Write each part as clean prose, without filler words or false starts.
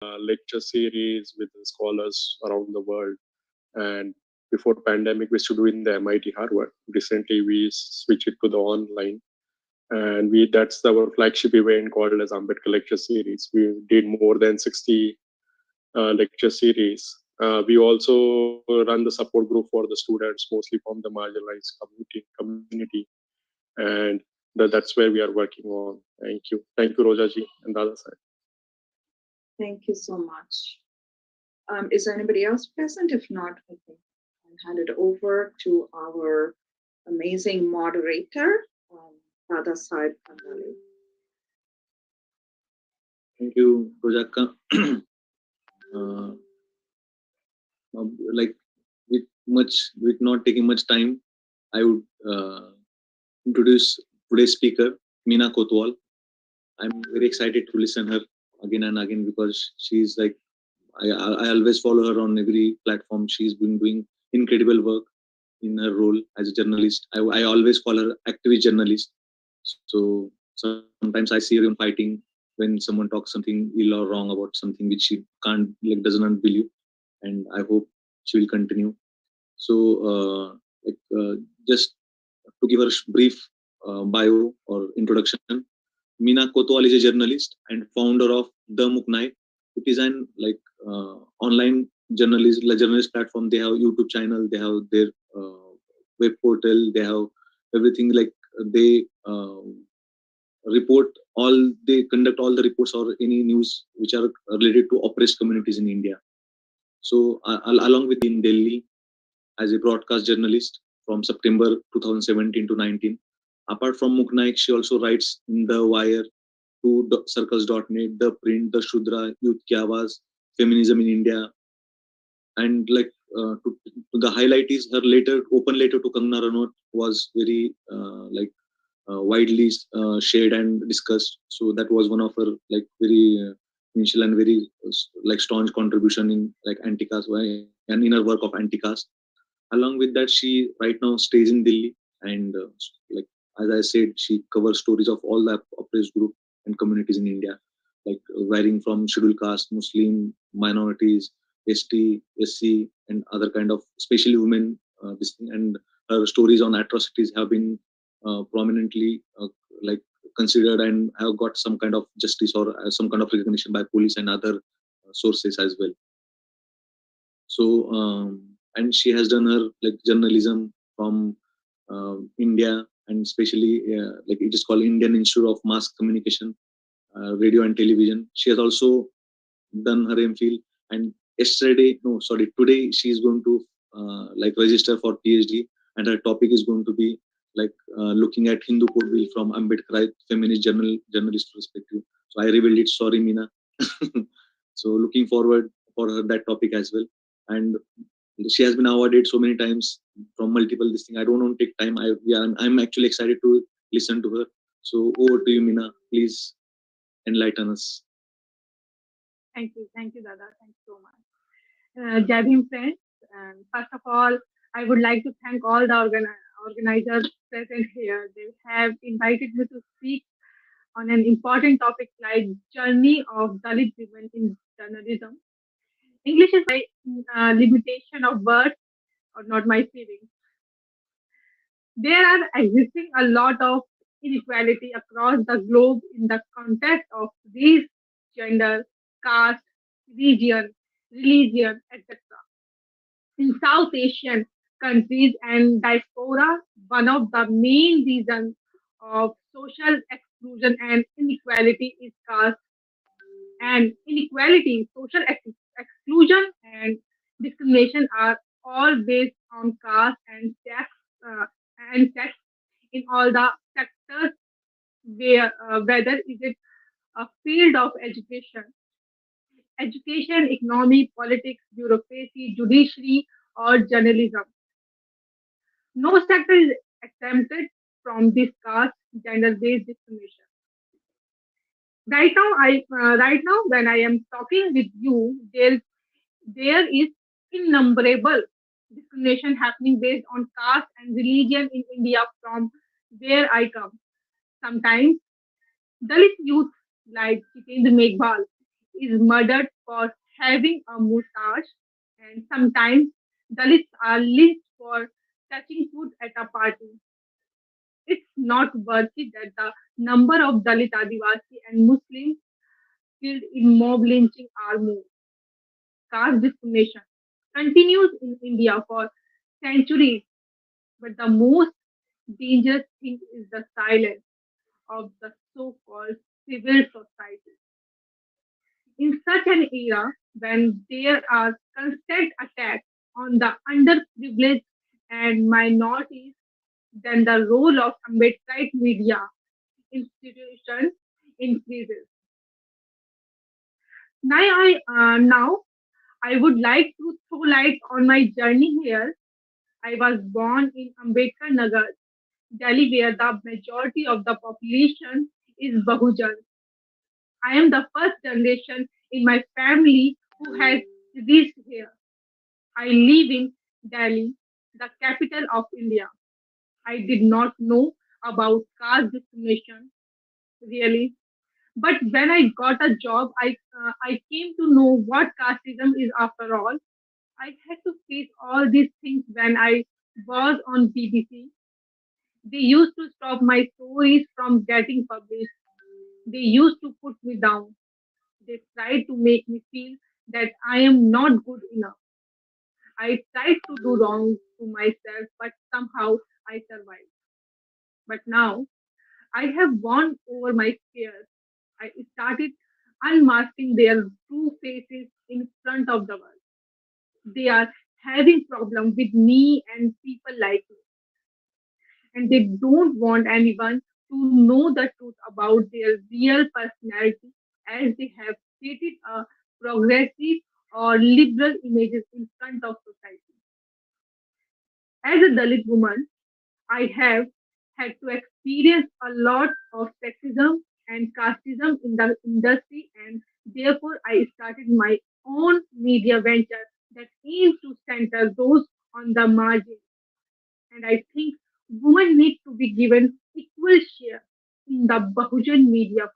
lecture series with scholars around the world. And before pandemic, we used to do in the MIT Harvard. Recently, we switched it to the online, and we that's our flagship event called as Ambedkar Lecture Series. We did more than 60 lecture series. We also run the support group for the students, mostly from the marginalized community, and that's where we are working on. Thank you, Roja ji, and the other side. Thank you so much. Is there anybody else present? If not, I think I'll hand it over to our amazing moderator, Dada Saib Kandali. Thank you, Roja. Like with not taking much time, I would introduce today's speaker, Meena Kotwal. I'm very excited to listen her again and again because she's like I always follow her on every platform. She's been doing incredible work in her role as a journalist. I always call her activist journalist. So sometimes I see her on fighting when someone talks something ill or wrong about something which she can't doesn't believe, and I hope she will continue. So just to give her a brief bio or introduction, Meena Kotwal is a journalist and founder of The Muknai. It is an online journalist platform. They have YouTube channel. They have their web portal. They have everything. They report all. They conduct all the reports or any news which are related to oppressed communities in India. So along with in Delhi as a broadcast journalist from September 2017 to 19. Apart from Muknaik, she also writes in The Wire, to circles.net, The Print, The Shudra, Youth Ki Awaaz, Feminism in India. And the highlight is her open letter to Kangana Ranaut was very widely shared and discussed. So that was one of her very initial and very staunch contribution in anti-caste and inner work of anti-caste. Along with that, she right now stays in Delhi, and as I said, she covers stories of all the oppressed group and communities in India, varying from scheduled caste, Muslim, minorities, ST, SC, and other kind of, especially women. And her stories on atrocities have been prominently considered and have got some kind of justice or some kind of recognition by police and other sources as well. So and she has done her journalism from India, and especially it is called Indian Institute of Mass Communication, Radio and Television. She has also done her MPhil, and today she is going to register for PhD, and her topic is going to be looking at Hindu code bill from Ambedkarite feminist journalist perspective. So I revealed it. Sorry, Meena. So looking forward for her that topic as well. And she has been awarded so many times from multiple this thing. I don't want to take time. I'm actually excited to listen to her. So over to you, Meena. Please enlighten us. Thank you, Dada. Thanks so much. Jai Bhim friends. First of all, I would like to thank all the organizers present here. They have invited me to speak on an important topic like journey of Dalit women in journalism. English is my limitation of words or not my feelings. There are existing a lot of inequality across the globe in the context of race, gender, caste, religion, etc. In South Asian countries and diaspora, one of the main reasons of social exclusion and inequality is caste and inequality, exclusion, and discrimination are all based on caste and sex in all the sectors whether is it a field of education, economy, politics, bureaucracy, judiciary, or journalism. No sector is exempted from this caste gender-based discrimination. Right now, when I am talking with you, there is innumerable discrimination happening based on caste and religion in India from where I come. Sometimes Dalit youth like Jitendra Meghwal is murdered for having a mustache, and sometimes Dalits are lynched for touching food at a party. It's not worthy that the number of Dalit Adivasi and Muslims killed in mob lynching are more. Caste discrimination continues in India for centuries, but the most dangerous thing is the silence of the so-called civil society. In such an era, when there are constant attacks on the underprivileged and minorities, then the role of Ambedkarite media institutions increases. Now I would like to throw light on my journey here. I was born in Ambedkar Nagar, Delhi, where the majority of the population is Bahujan. I am the first generation in my family who has reached here. I live in Delhi, the capital of India. I did not know about caste discrimination really, but when I got a job, I came to know what casteism is after all. I had to face all these things when I was on BBC. They used to stop my stories from getting published. They used to put me down. They tried to make me feel that I am not good enough. I tried to do wrong to myself, but somehow I survived. But now I have won over my fears. I started unmasking their true faces in front of the world. They are having problem with me and people like me, and they don't want anyone to know the truth about their real personality, as they have created a progressive or liberal images in front of society. As a Dalit woman, I have had to experience a lot of sexism and casteism in the industry, and therefore I started my own media venture that aims to center those on the margin. And I think women need to be given equal share in the Bahujan media.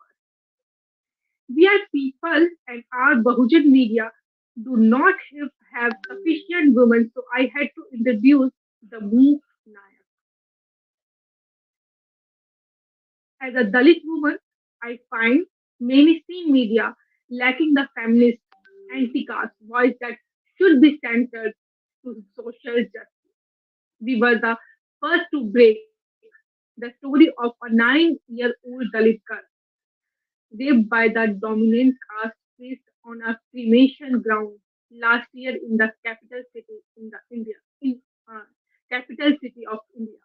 We are people, and our Bahujan media do not have sufficient women, so I had to introduce the Mook Nayak. As a Dalit woman, I find mainstream media lacking the feminist anti-caste voice that should be centered to social justice. We were the first to break the story of a 9-year-old Dalit girl raped by the dominant caste priest on a cremation ground last year in the capital city in the India in uh, capital city of India.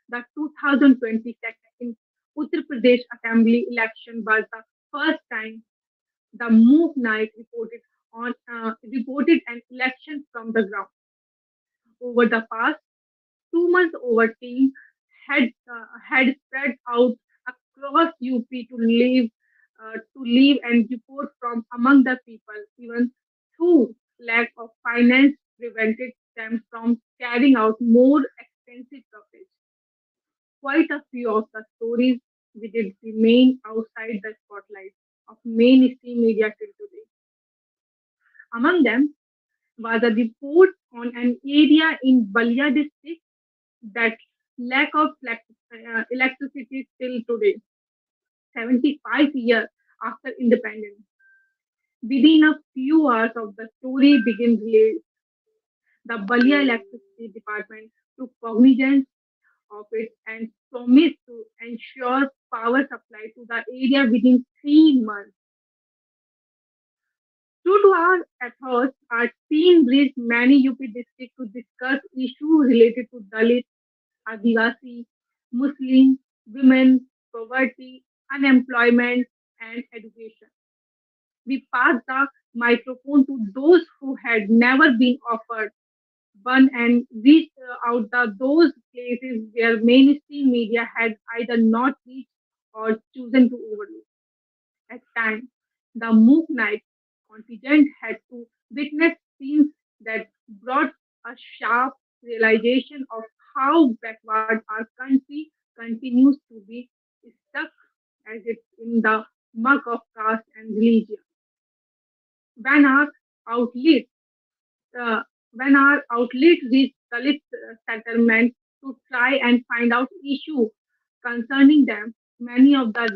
The 2022 Uttar Pradesh Assembly election was the first time the move night reported an election from the ground. Over the past 2 months, our team had spread out across UP to live and report from among the people, even through lack of finance prevented them from carrying out more extensive coverage. Quite a few of the stories we did remain outside the spotlight of mainstream media till today. Among them was a report on an area in Balia district that lack of electricity till today, 75 years after independence. Within a few hours of the story being released, the Balia Electricity Department took cognizance of it and promised to ensure power supply to the area within 3 months. True to our efforts, our team reached many UP districts to discuss issues related to Dalit, Adivasi, Muslim, women, poverty, unemployment, and education. We passed the microphone to those who had never been offered one and reached out those places where mainstream media had either not reached or chosen to overlook. At times, the MOOC night contingent had to witness scenes that brought a sharp realization of how backward our country continues to be stuck as it's in the muck of caste and religion. When our outlet, uh, when our outlet reached Dalit settlements to try and find out issues concerning them, many of the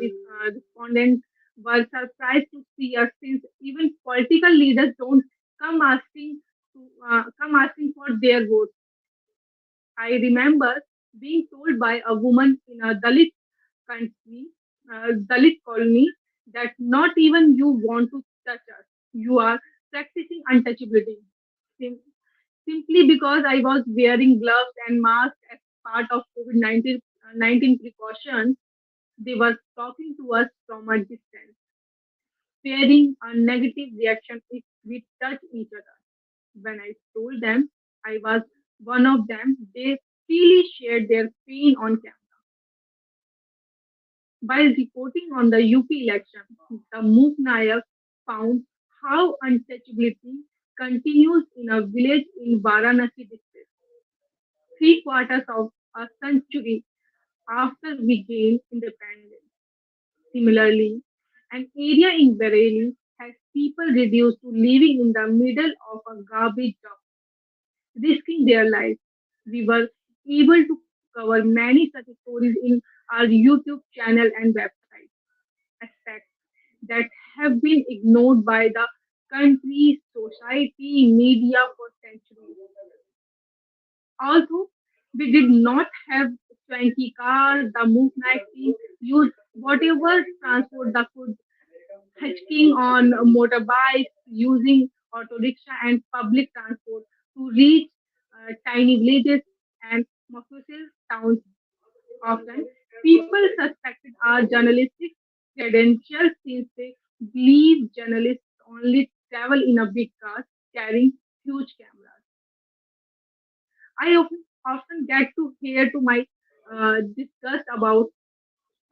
respondents were surprised to see us since even political leaders don't come asking come asking for their votes. I remember being told by a woman in a country, Dalit colony, that not even you want to touch us. You are practicing untouchability. Sim- Simply because I was wearing gloves and mask as part of COVID-19 precautions, they were talking to us from a distance, fearing a negative reaction if we touch each other. When I told them I was one of them, they freely shared their pain on camera. While reporting on the UP election, the MOOC Nayak found how untouchability continues in a village in Varanasi district, three quarters of a century after we gained independence. Similarly, an area in Bareilly has people reduced to living in the middle of a garbage dump, risking their lives. We were able to cover many such stories in our YouTube channel and website, aspects that have been ignored by the country, society, media for centuries. Although we did not have swanky cars, the movement team used whatever transport that could, hitching on motorbikes, using auto rickshaw and public transport to reach tiny villages and mofussil towns. Often, people suspected our journalistic credentials since they believe journalists only travel in a big car carrying huge cameras. I often get to hear to my disgust about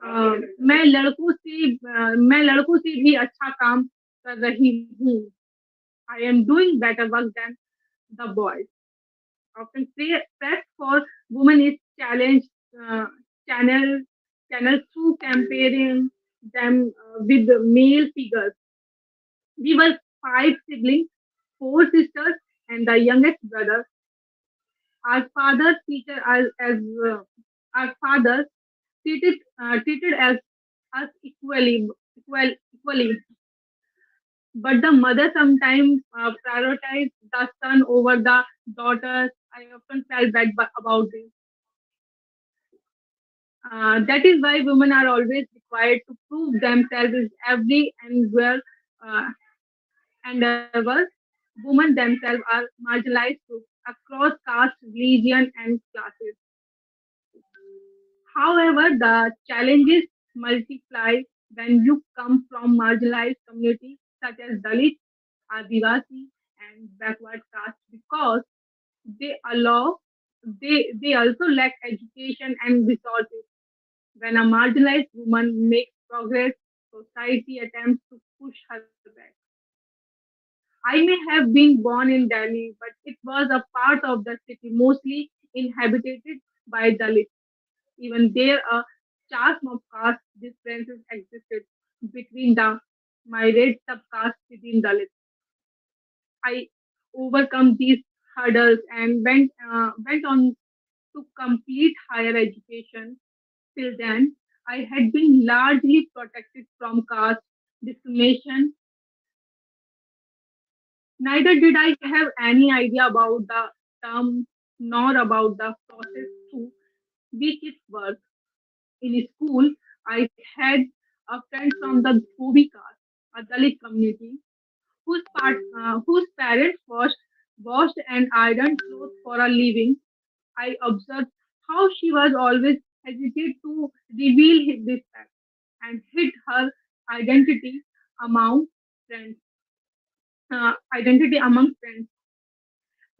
मैं लड़कों से भी अच्छा काम कर रही हूँ. I am doing better work than the boys. Often press for women is challenged uh, channel channel through comparing them with the male figures. We were five siblings, four sisters, and the youngest brother. Our father treated us as our fathers treated as us equally, but the mother sometimes prioritized the son over the daughters. I often felt bad about this. That is why women are always required to prove themselves in every and where uh, endeavor. Women themselves are marginalized groups across caste, religion, and classes. However, the challenges multiply when you come from marginalized communities such as Dalit, Adivasi, and backward caste because they allow they also lack education and resources. When a marginalized woman makes progress, society attempts to push her back. I may have been born in Delhi, but it was a part of the city mostly inhabited by Dalits. Even there, a chasm of caste differences existed between the myriad subcastes within Dalits. I overcome these hurdles and went on to complete higher education. Till then, I had been largely protected from caste discrimination. Neither did I have any idea about the term nor about the process through which it worked. In school, I had a friend from the Gobi caste, a Dalit community, whose parents washed and ironed clothes for a living. I observed how she was always hesitant to reveal this fact and hid her identity among friends. Among friends.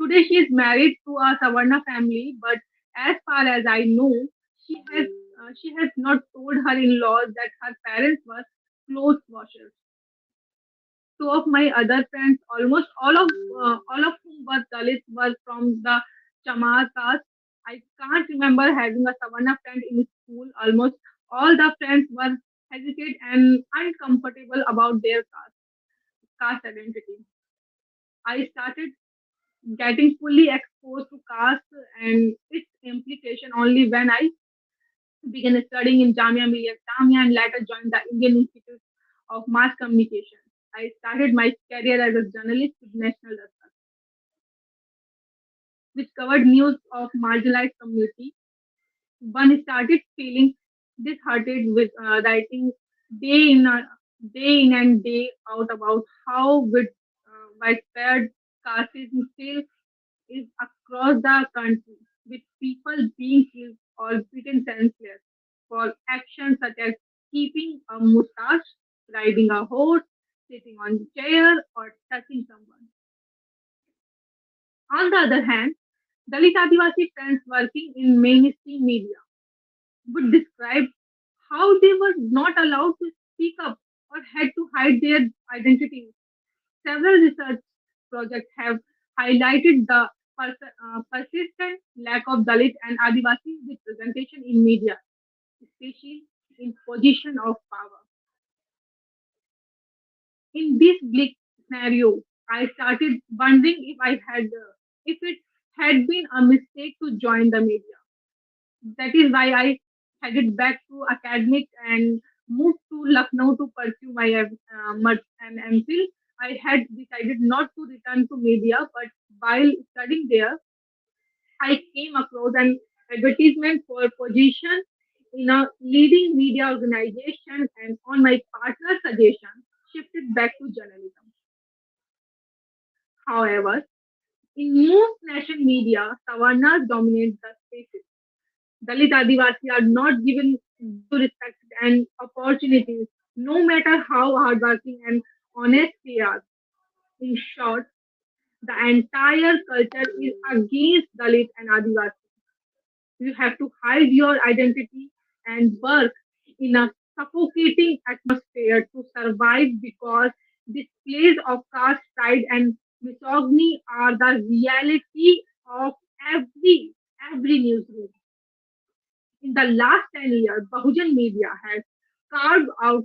Today, she is married to a Savarna family, but as far as I know, she has not told her in-laws that her parents were clothes washers. Two of my other friends, almost all of whom were Dalits, were from the Chamar caste. I can't remember having a Savarna friend in school. Almost all the friends were hesitate and uncomfortable about their caste identity. I started getting fully exposed to caste and its implication only when I began studying in Jamia Millia Islamia and later joined the Indian Institute of Mass Communication. I started my career as a journalist with National Dastak, which covered news of marginalized community. One started feeling disheartened with writing day in, uh, day in and day out about how widespread casteism still is across the country, with people being killed or beaten senseless for actions such as keeping a mustache, riding a horse, sitting on a chair, or touching someone. On the other hand, Dalit Adivasi friends working in mainstream media would describe how they were not allowed to speak up or had to hide their identities. Several research projects have highlighted the persistent lack of Dalit and Adivasi representation in media, especially in position of power. In this bleak scenario, I started wondering if it had been a mistake to join the media. That is why I headed back to academic and moved to Lucknow to pursue my MPhil. I had decided not to return to media, but while studying there, I came across an advertisement for a position in a leading media organization, and on my partner's suggestion, shifted back to journalism. However, in most national media, Savarnas dominate the spaces. Dalit Adivasi are not given due respect and opportunities, no matter how hardworking and honest they are. In short, the entire culture is against Dalit and Adivasi. You have to hide your identity and work in a suffocating atmosphere to survive because displays of caste pride and misogyny are the reality of every newsroom. In the last 10 years, Bahujan Media has carved out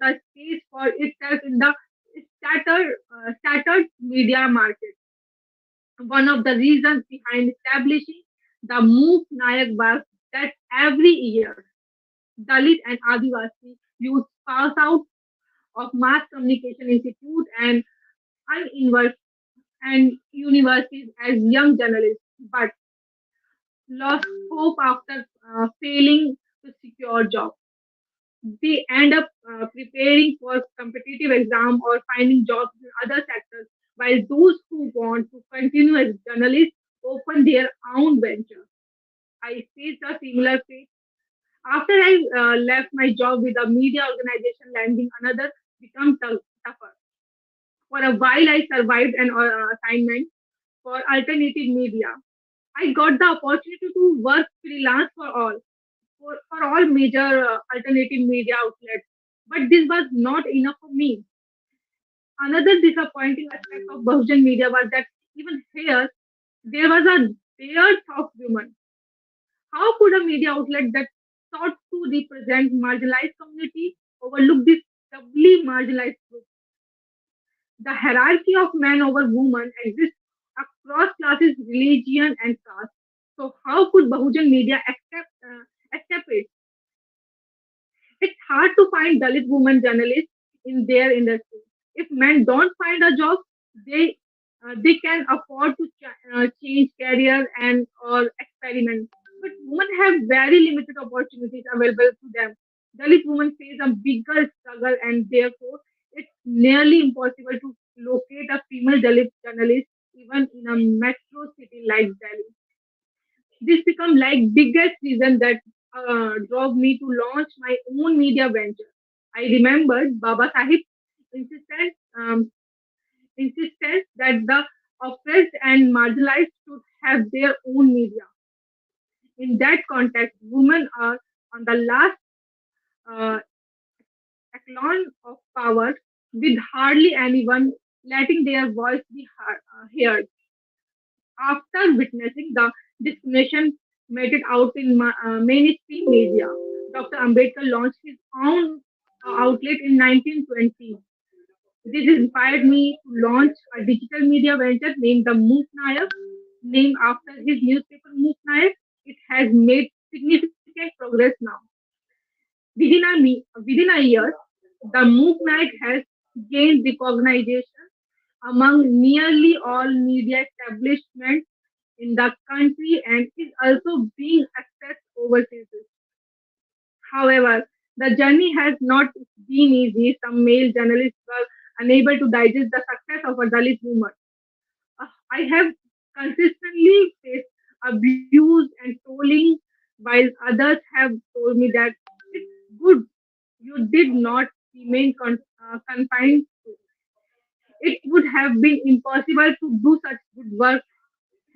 a space for itself in the scattered media market. One of the reasons behind establishing the MOOC Nayak was that every year Dalit and Adivasi youth pass out of Mass Communication Institute and univers- and universities as young journalists, but lost hope after failing to secure jobs. They end up preparing for competitive exam or finding jobs in other sectors, while those who want to continue as journalists open their own venture. I faced a similar fate. After I left my job with a media organization, landing another became tougher. For a while, I survived an assignment for alternative media. I got the opportunity to work freelance for all major alternative media outlets. But this was not enough for me. Another disappointing aspect of Bahujan media was that even here, there was a dearth of women. How could a media outlet that sought to represent marginalized community overlook this doubly marginalized group? The hierarchy of man over woman exists across classes, religion, and caste. So how could Bahujan media accept it? It's hard to find Dalit women journalists in their industry. If men don't find a job, they they can afford to change career and or experiment. But women have very limited opportunities available to them. Dalit women face a bigger struggle, and therefore it's nearly impossible to locate a female Dalit journalist even in a metro city like Delhi. This become like biggest reason that drove me to launch my own media venture. I remembered Baba Sahib insisted insisted that the oppressed and marginalized should have their own media. In that context, women are on the last uh, echelon of power, with hardly anyone letting their voice be heard. After witnessing the discrimination meted out in mainstream media, Dr. Ambedkar launched his own outlet in 1920. This inspired me to launch a digital media venture named the Mook Nayak, named after his newspaper Mook Nayak. It has made significant progress now. Within a year, the Mook Nayak has gained recognition among nearly all media establishments in the country and is also being accessed overseas. However, the journey has not been easy. Some male journalists were unable to digest the success of a Dalit movement. I have consistently faced abuse and trolling, while others have told me that it's good you did not remain confined. It would have been impossible to do such good work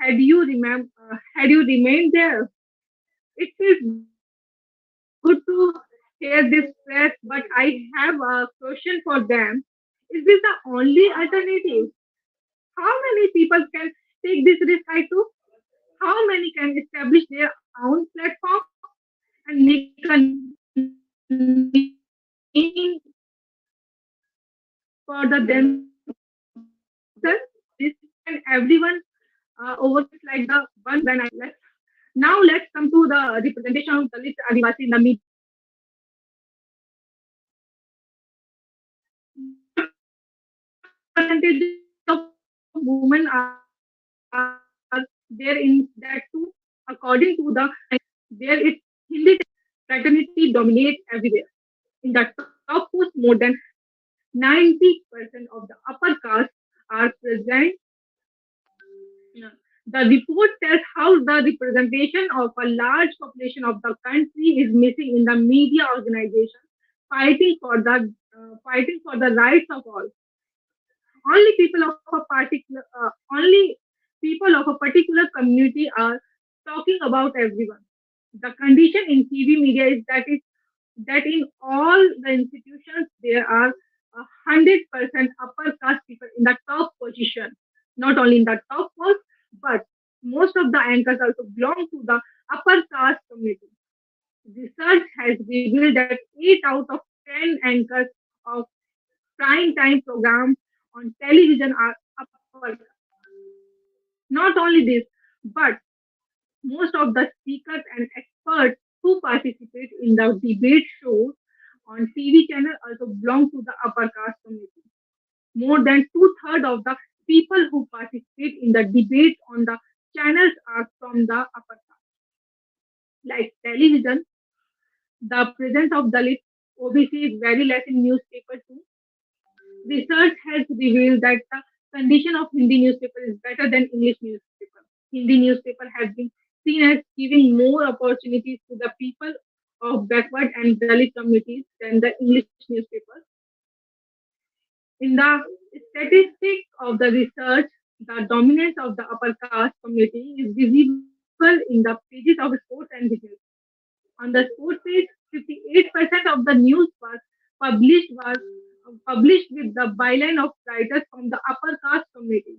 had you remained there. It feels good to share this stress, but I have a question for them. Is this the only alternative? How many people can take this risk I took? How many can establish their own platform and make a name for the themselves? This can everyone overcome this like the one when I overcame it like the one when I left. Now let's come to the representation of Dalit Adivasi in the media. What percentage of women are there in that too? According to the there is Hindi fraternity dominates everywhere. In the top post, more than 90% of the upper caste are present. The report tells how the representation of a large population of the country is missing in the media organization fighting for the rights of all. Only people of a particular community are talking about everyone. The condition in TV media is that in all the institutions there are 100% upper caste people in the top position, not only in the top post, but most of the anchors also belong to the upper caste community. Research has revealed that 8 out of 10 anchors of prime time programs on television are upper caste. Not only this, but most of the speakers and experts who participate in the debate shows on TV channel also belong to the upper caste community. More than two-thirds of the people who participate in the debates on the channels are from the upper caste. Like television, the presence of Dalit OBC is very less in newspapers too. Research has revealed that the condition of Hindi newspaper is better than English newspaper. Hindi newspaper has been seen as giving more opportunities to the people of backward and Dalit communities than the English newspaper. In the statistics of the research, the dominance of the upper caste community is visible in the pages of sports and business. On the sports page, 58% of the news was published with the byline of writers from the upper caste community,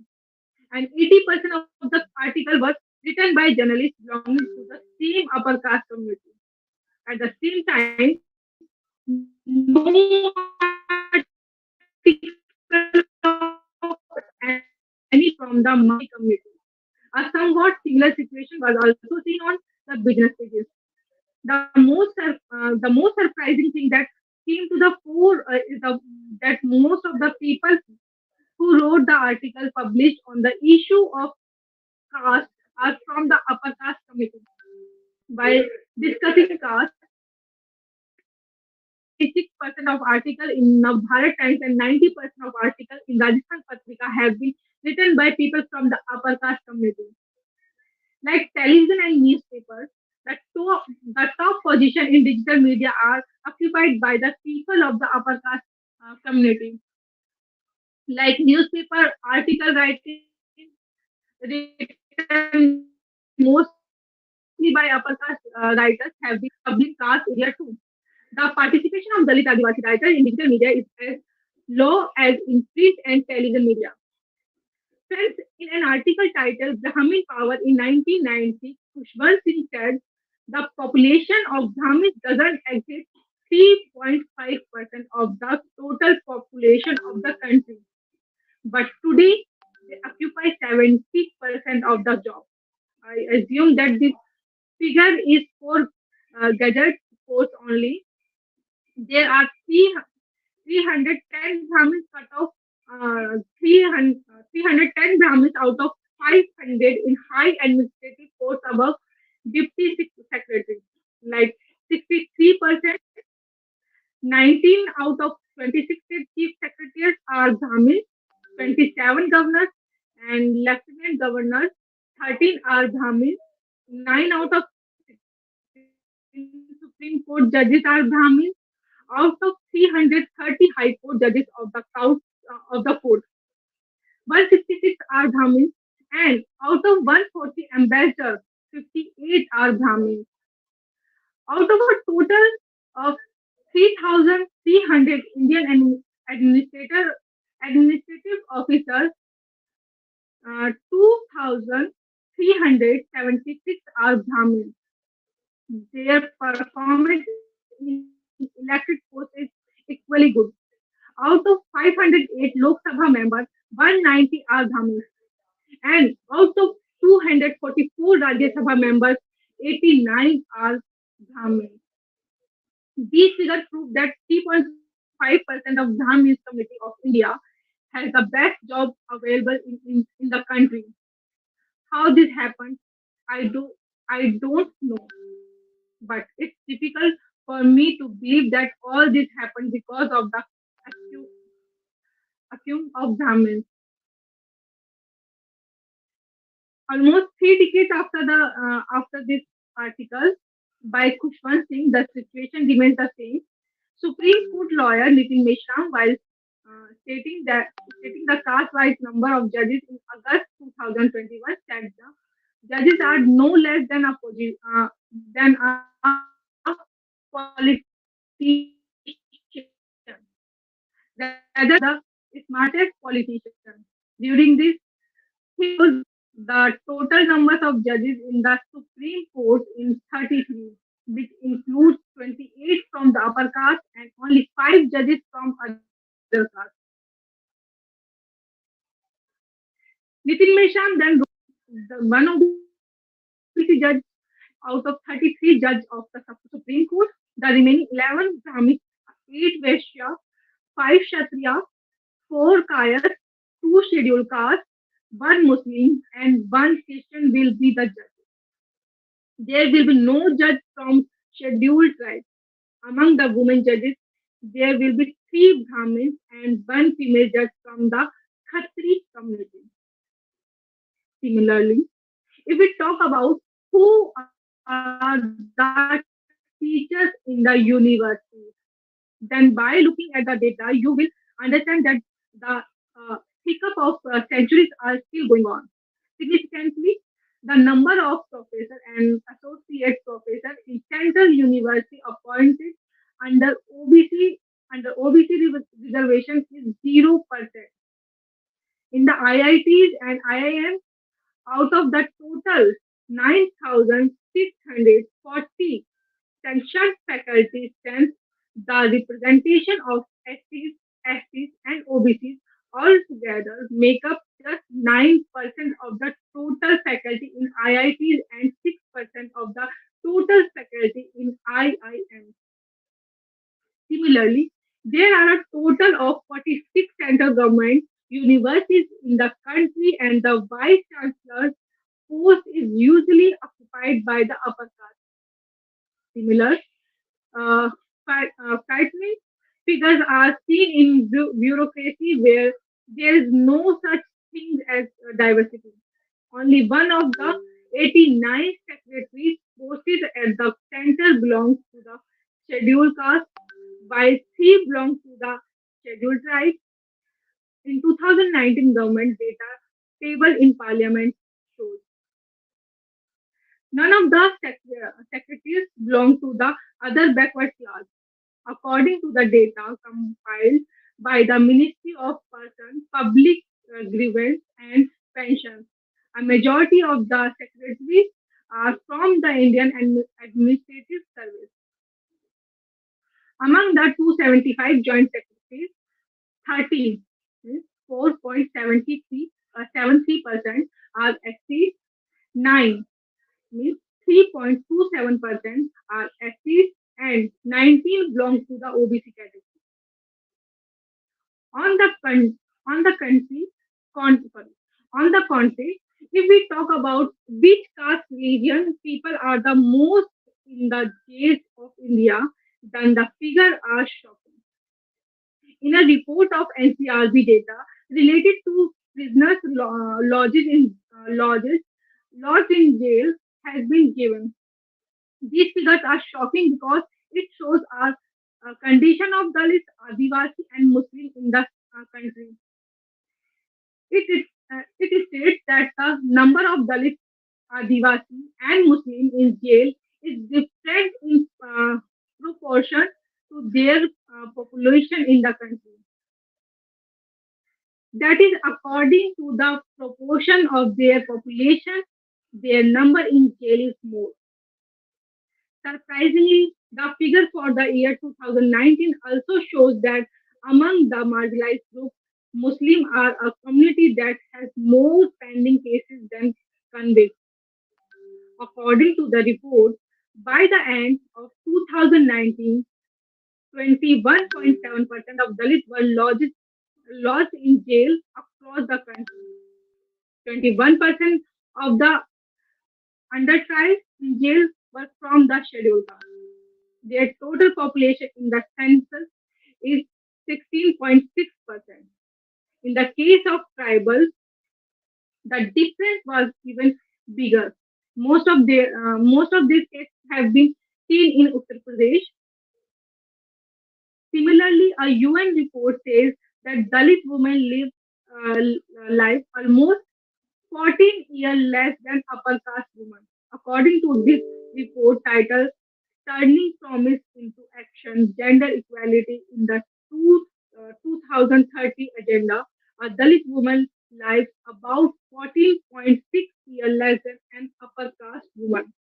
and 80% of the article was written by journalists belonging to the same upper caste community. At the same time, no article of any from the minority community. A somewhat similar situation was also seen on the business pages. The most the most surprising thing that came to the fore is that most of the people who wrote the article published on the issue of caste are from the upper caste community. While discussing caste, 86% of article in Bharat Times and 90% of article in Rajasthan Patrika have been written by people from the upper caste community. Like television and newspapers, the top position in digital media are occupied by the people of the upper caste community. Like newspaper article writing written mostly by upper caste writers have been published in suburban caste area too. The participation of Dalit Adivasi writers in digital media is as low as in print and television media. Friends, in an article titled Brahmin Power in 1990, Khushwant Singh said The population of Brahmins doesn't exceed 3.5% of the total population of the country. But today, they occupy 70% of the job. I assume that this figure is for gadget posts only. There are 310 Brahmins cut off, 310 Brahmins out of 500 in high administrative posts above deputy secretary. Like 63%, 19 out of 26 chief secretaries are Brahmins, 27 governors and lieutenant governors, 13 are Brahmins, 9 out of 16 Supreme Court judges are Brahmins, out of 330 High Court judges of the of the court. 166 are Brahmins, and out of 140 ambassadors, 58 are Brahmins. Out of a total of 3,300 Indian administrative officers, 2,376 are Brahmins. Their performance in elected post is equally good. Out of 508 Lok Sabha members, 190 are Brahmins, and out of 244 Rajya Sabha members, 89 are Brahmins. These figures prove that 3.5% of Brahmins community of India has the best job available in the country. How this happened, I don't know, but it's difficult for me to believe that all this happened because of the accu- accum of Brahmins. Almost 3 decades after this article by Khushwant Singh, the situation remains the same. Supreme Court lawyer Nitin Meshram, while stating the caste-wise number of judges in August 2021, said the judges are no less than than a politician, rather they are the smartest politician. During this, he rose the total numbers of judges in the Supreme Court in 33, which includes 28 from the upper caste and only 5 judges from other castes. Nitin Mesham then wrote one OBC judge out of 33 judges of the Supreme Court, the remaining 11 Brahmins, 8 Vaishya, 5 Kshatriya, 4 Kayas, 2 scheduled castes, 1 Muslim, and 1 Christian will be the judge. There will be no judge from scheduled tribes. Among the women judges, there will be 3 Brahmins and 1 female judge from the Khatri community. Similarly, if we talk about who are the teachers in the universities, then by looking at the data, you will understand that the hiccup of centuries are still going on. Significantly, the number of professors and associate professors in Central University appointed under OBC reservation is 0%. In the IITs and IIMs, out of the total 9,640 sanctioned faculty strength, the representation of STs, and OBCs altogether make up just 9% of the total faculty in IITs and 6% of the total faculty in IIMs. Similarly, there are a total of 46 central government universities in the country, and the vice chancellor's post is usually occupied by the upper caste. Similar frightening figures are seen in bureaucracy where there is no such thing as diversity. Only one of the 89 secretaries posted at the center belongs to the scheduled caste, while three belong to the scheduled tribe. In 2019 government data table in parliament shows none of the secretaries belong to the other backward class. According to the data compiled by the Ministry of Person, Public Grievance and Pensions, a majority of the secretaries are from the Indian Administrative Service. Among the 275 joint secretaries, 13 means 4.73 73% are SCs, 9 means 3.27% are SCs, and 19 belong to the OBC category. On the on the country, sorry, on the contrary, if we talk about which caste religion people are the most in the jails of India, then the figure are shocking. In a report of NCRB data related to prisoners lodged in jail has been given. These figures are shocking because it shows our condition of Dalits, Adivasi, and Muslim in the country. It states that the number of Dalits, Adivasi, and Muslim in jail is different in proportion to their population in the country. That is, according to the proportion of their population, their number in jail is more. Surprisingly, the figure for the year 2019 also shows that among the marginalized groups, Muslims are a community that has more pending cases than convicts. According to the report, by the end of 2019, 21.7% of Dalits were lodged in jail across the country. 21% of the under trials in jail were from the scheduled caste. Their total population in the census is 16.6%. In the case of tribals, the difference was even bigger. Most of these cases have been seen in Uttar Pradesh. Similarly, a UN report says that Dalit women live almost 14 years less than upper caste women. According to this report titled Turning Promise into Action, Gender Equality in the 2030 Agenda, a Dalit woman lives about 14.6 years less than an upper caste woman.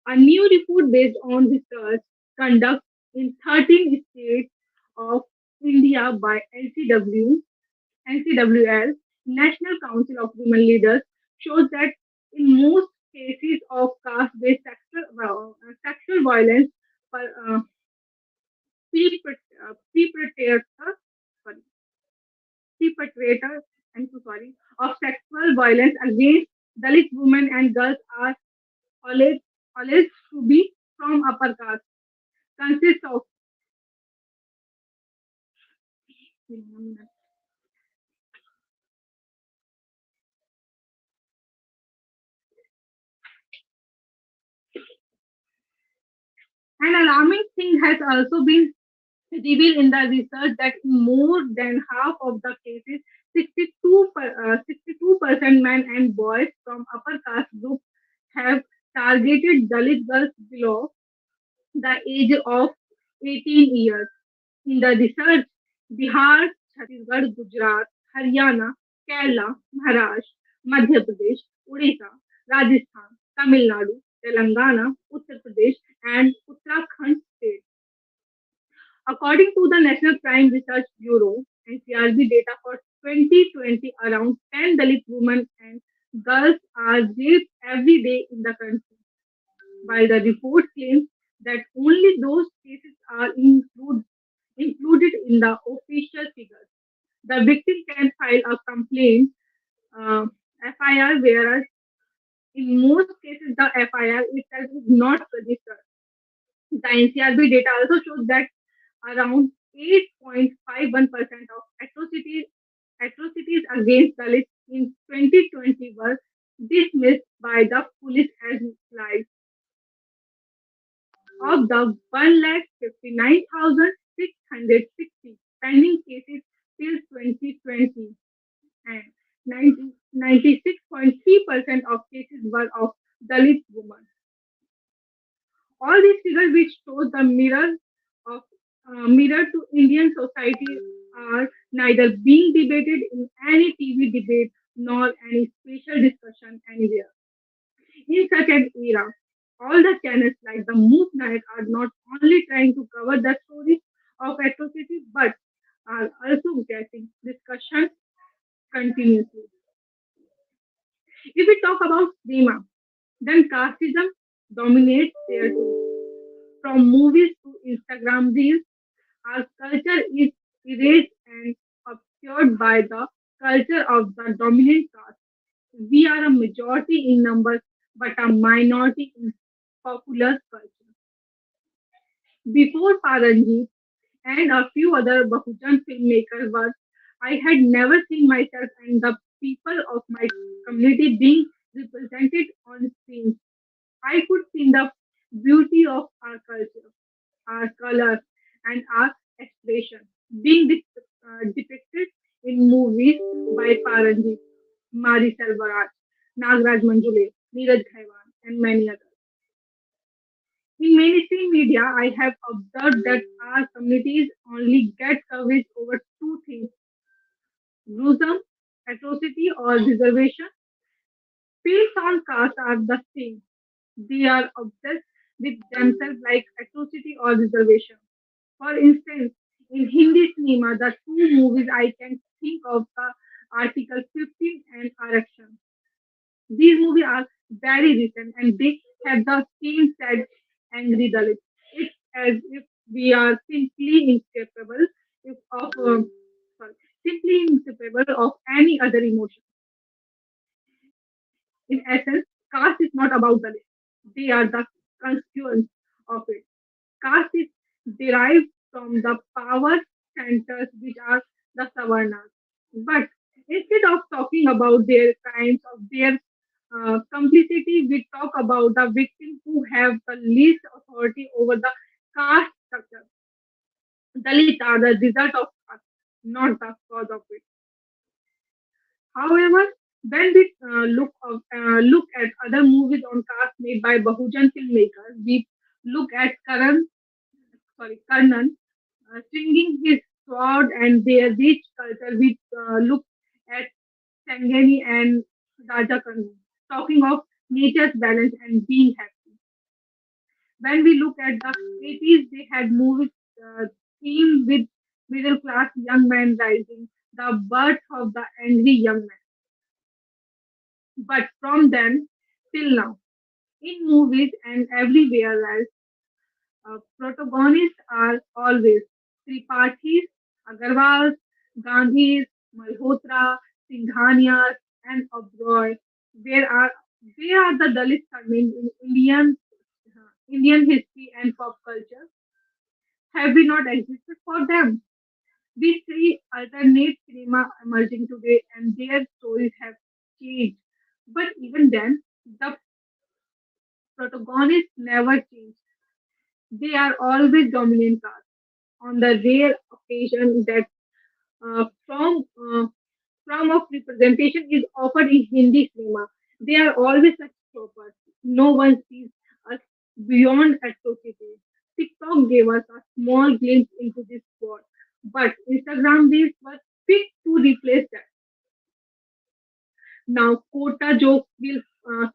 A new report based on research conducted in 13 states of India by NCWL, National Council of Women Leaders, shows that in most cases of caste-based sexual violence, uh, perpetrators, sorry, perpetrators, I'm so sorry, of sexual violence against Dalit women and girls are alleged, alleged to be from upper caste, consists of an alarming thing has also been revealed in the research that in more than half of the cases, 62% men and boys from upper caste groups have targeted Dalit girls below the age of 18 years. In the research, Bihar, Chhattisgarh, Gujarat, Haryana, Kerala, Maharashtra, Madhya Pradesh, Odisha, Rajasthan, Tamil Nadu, Telangana, Uttar Pradesh, and Uttarakhand states. According to the National Crime Research Bureau (NCRB) data for 2020, around 10 Dalit women and girls are raped every day in the country. While the report claims that only those cases are included in the official figures, the victim can file a complaint FIR, whereas in most cases the FIR itself is not registered. The NCRB data also shows that around 8.51% of atrocities against Dalits in 2020 were dismissed by the police as lies. Of the 1,59,660 pending cases till 2020, and 96.3% of cases were of Dalit women. All these figures which show the of mirror to Indian society are neither being debated in any TV debate nor any special discussion anywhere. In such an era, all the channels like the Move Night are not only trying to cover the stories of atrocity but are also getting discussion continuously. If we talk about cinema, then casteism dominates there too. From movies to Instagram reels, our culture is erased and obscured by the culture of the dominant caste. We are a majority in numbers but a minority in popular culture. Before Paranjeet and a few other Bahujan filmmakers work, I had never seen myself and the people of my community being represented on screen. I could see the beauty of our culture, our colors, and our expression being depicted in movies by Paranjeet, Mari Selvaraj, Nagraj Manjule, Neeraj Ghaiwan, and many others. In mainstream media, I have observed that our communities only get coverage over two things: gruesome, atrocity, or reservation. Films on caste are the same. They are obsessed with themselves like atrocity or reservation. For instance, in Hindi cinema, the two movies I can think of are Article 15 and Arakshan. These movies are very recent and they have the same sad, angry Dalit. It's as if we are of sorry, simply incapable of any other emotion. In essence, caste is not about Dalit. They are the consequence of it. Caste is derived from the power centers which are the Savarnas. But instead of talking about their crimes, of their complicity, we talk about the victims who have the least authority over the caste structure. Dalits are the result of caste, not the cause of it. However, when we look at other movies on caste made by Bahujan filmmakers, we look at Karnan swinging his sword and their rich culture. We look at Sangani and Raja Karnan talking of nature's balance and being happy. When we look at the 80s, they had movies themed with middle class young men rising, the birth of the angry young man. But from then till now, in movies and everywhere else, protagonists are always Tripathis, Agarwals, Gandhis, Malhotra, Singhanias, and Oberoi. Where are where are the Dalit surnames in Indian history and pop culture? Have we not existed for them? We see alternate cinema emerging today, and their stories have changed. But even then, the protagonists never change. They are always dominant cast. On the rare occasion that from form of representation is offered in Hindi cinema, they are always such toppers. No one sees us beyond atrocity. TikTok gave us a small glimpse into this world, but Instagram reels were quick to replace that. Now, quota jokes will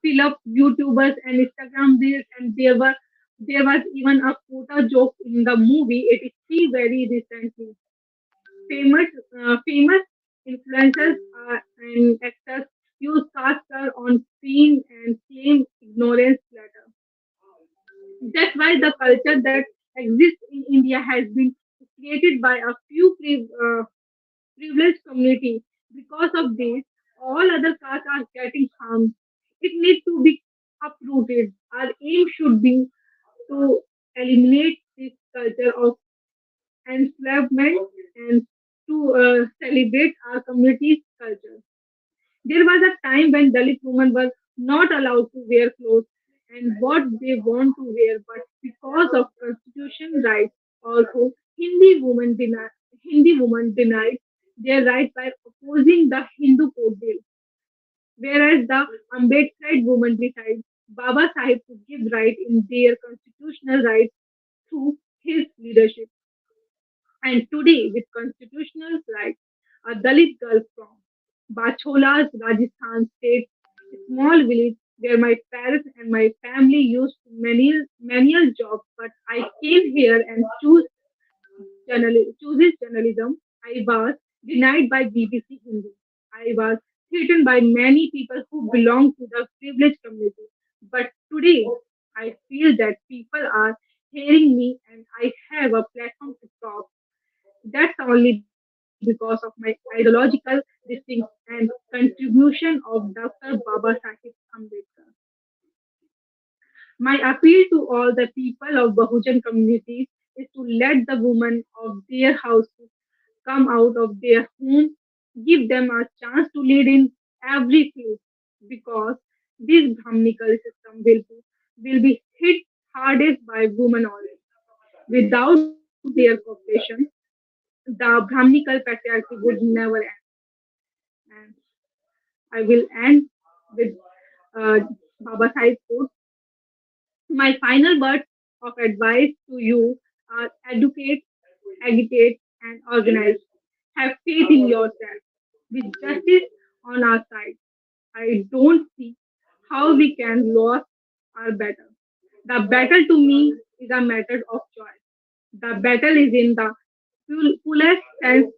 fill up YouTubers and Instagram reels, and there was even a quota joke in the movie. It is see very recently. Famous influencers and actors use caster on screen and claim ignorance later. That's why the culture that exists in India has been created by a few privileged community. Because of this, all other castes are getting harmed. It needs to be uprooted. Our aim should be to eliminate this culture of enslavement and to celebrate our community's culture. There was a time when Dalit women were not allowed to wear clothes and what they want to wear, but because of constitution rights, also Hindi women denied their right by opposing the Hindu Code Bill, whereas the Ambedkarite women decided Baba Sahib to give right in their constitutional rights through his leadership. And today, with constitutional rights, a Dalit girl from Bachola's Rajasthan state small village where my parents and my family used manual jobs, but I came here and chooses journalism. I was denied by BBC Hindi. I was threatened by many people who belong to the privileged community. But today, I feel that people are hearing me and I have a platform to talk. That's only because of my ideological distinct and contribution of Dr. Baba Sahib Ambedkar. My appeal to all the people of Bahujan communities is to let the women of their houses come out of their home, give them a chance to lead in every field because this Brahminical system will be hit hardest by women only. Without their cooperation, the Brahminical patriarchy would never end. And I will end with uh, Baba Sahib quote. My final words of advice to you are educate, agitate, and organize. Have faith in yourself. With justice on our side, I don't see how we can lose our battle. The battle to me is a matter of choice. The battle is in the fullest sense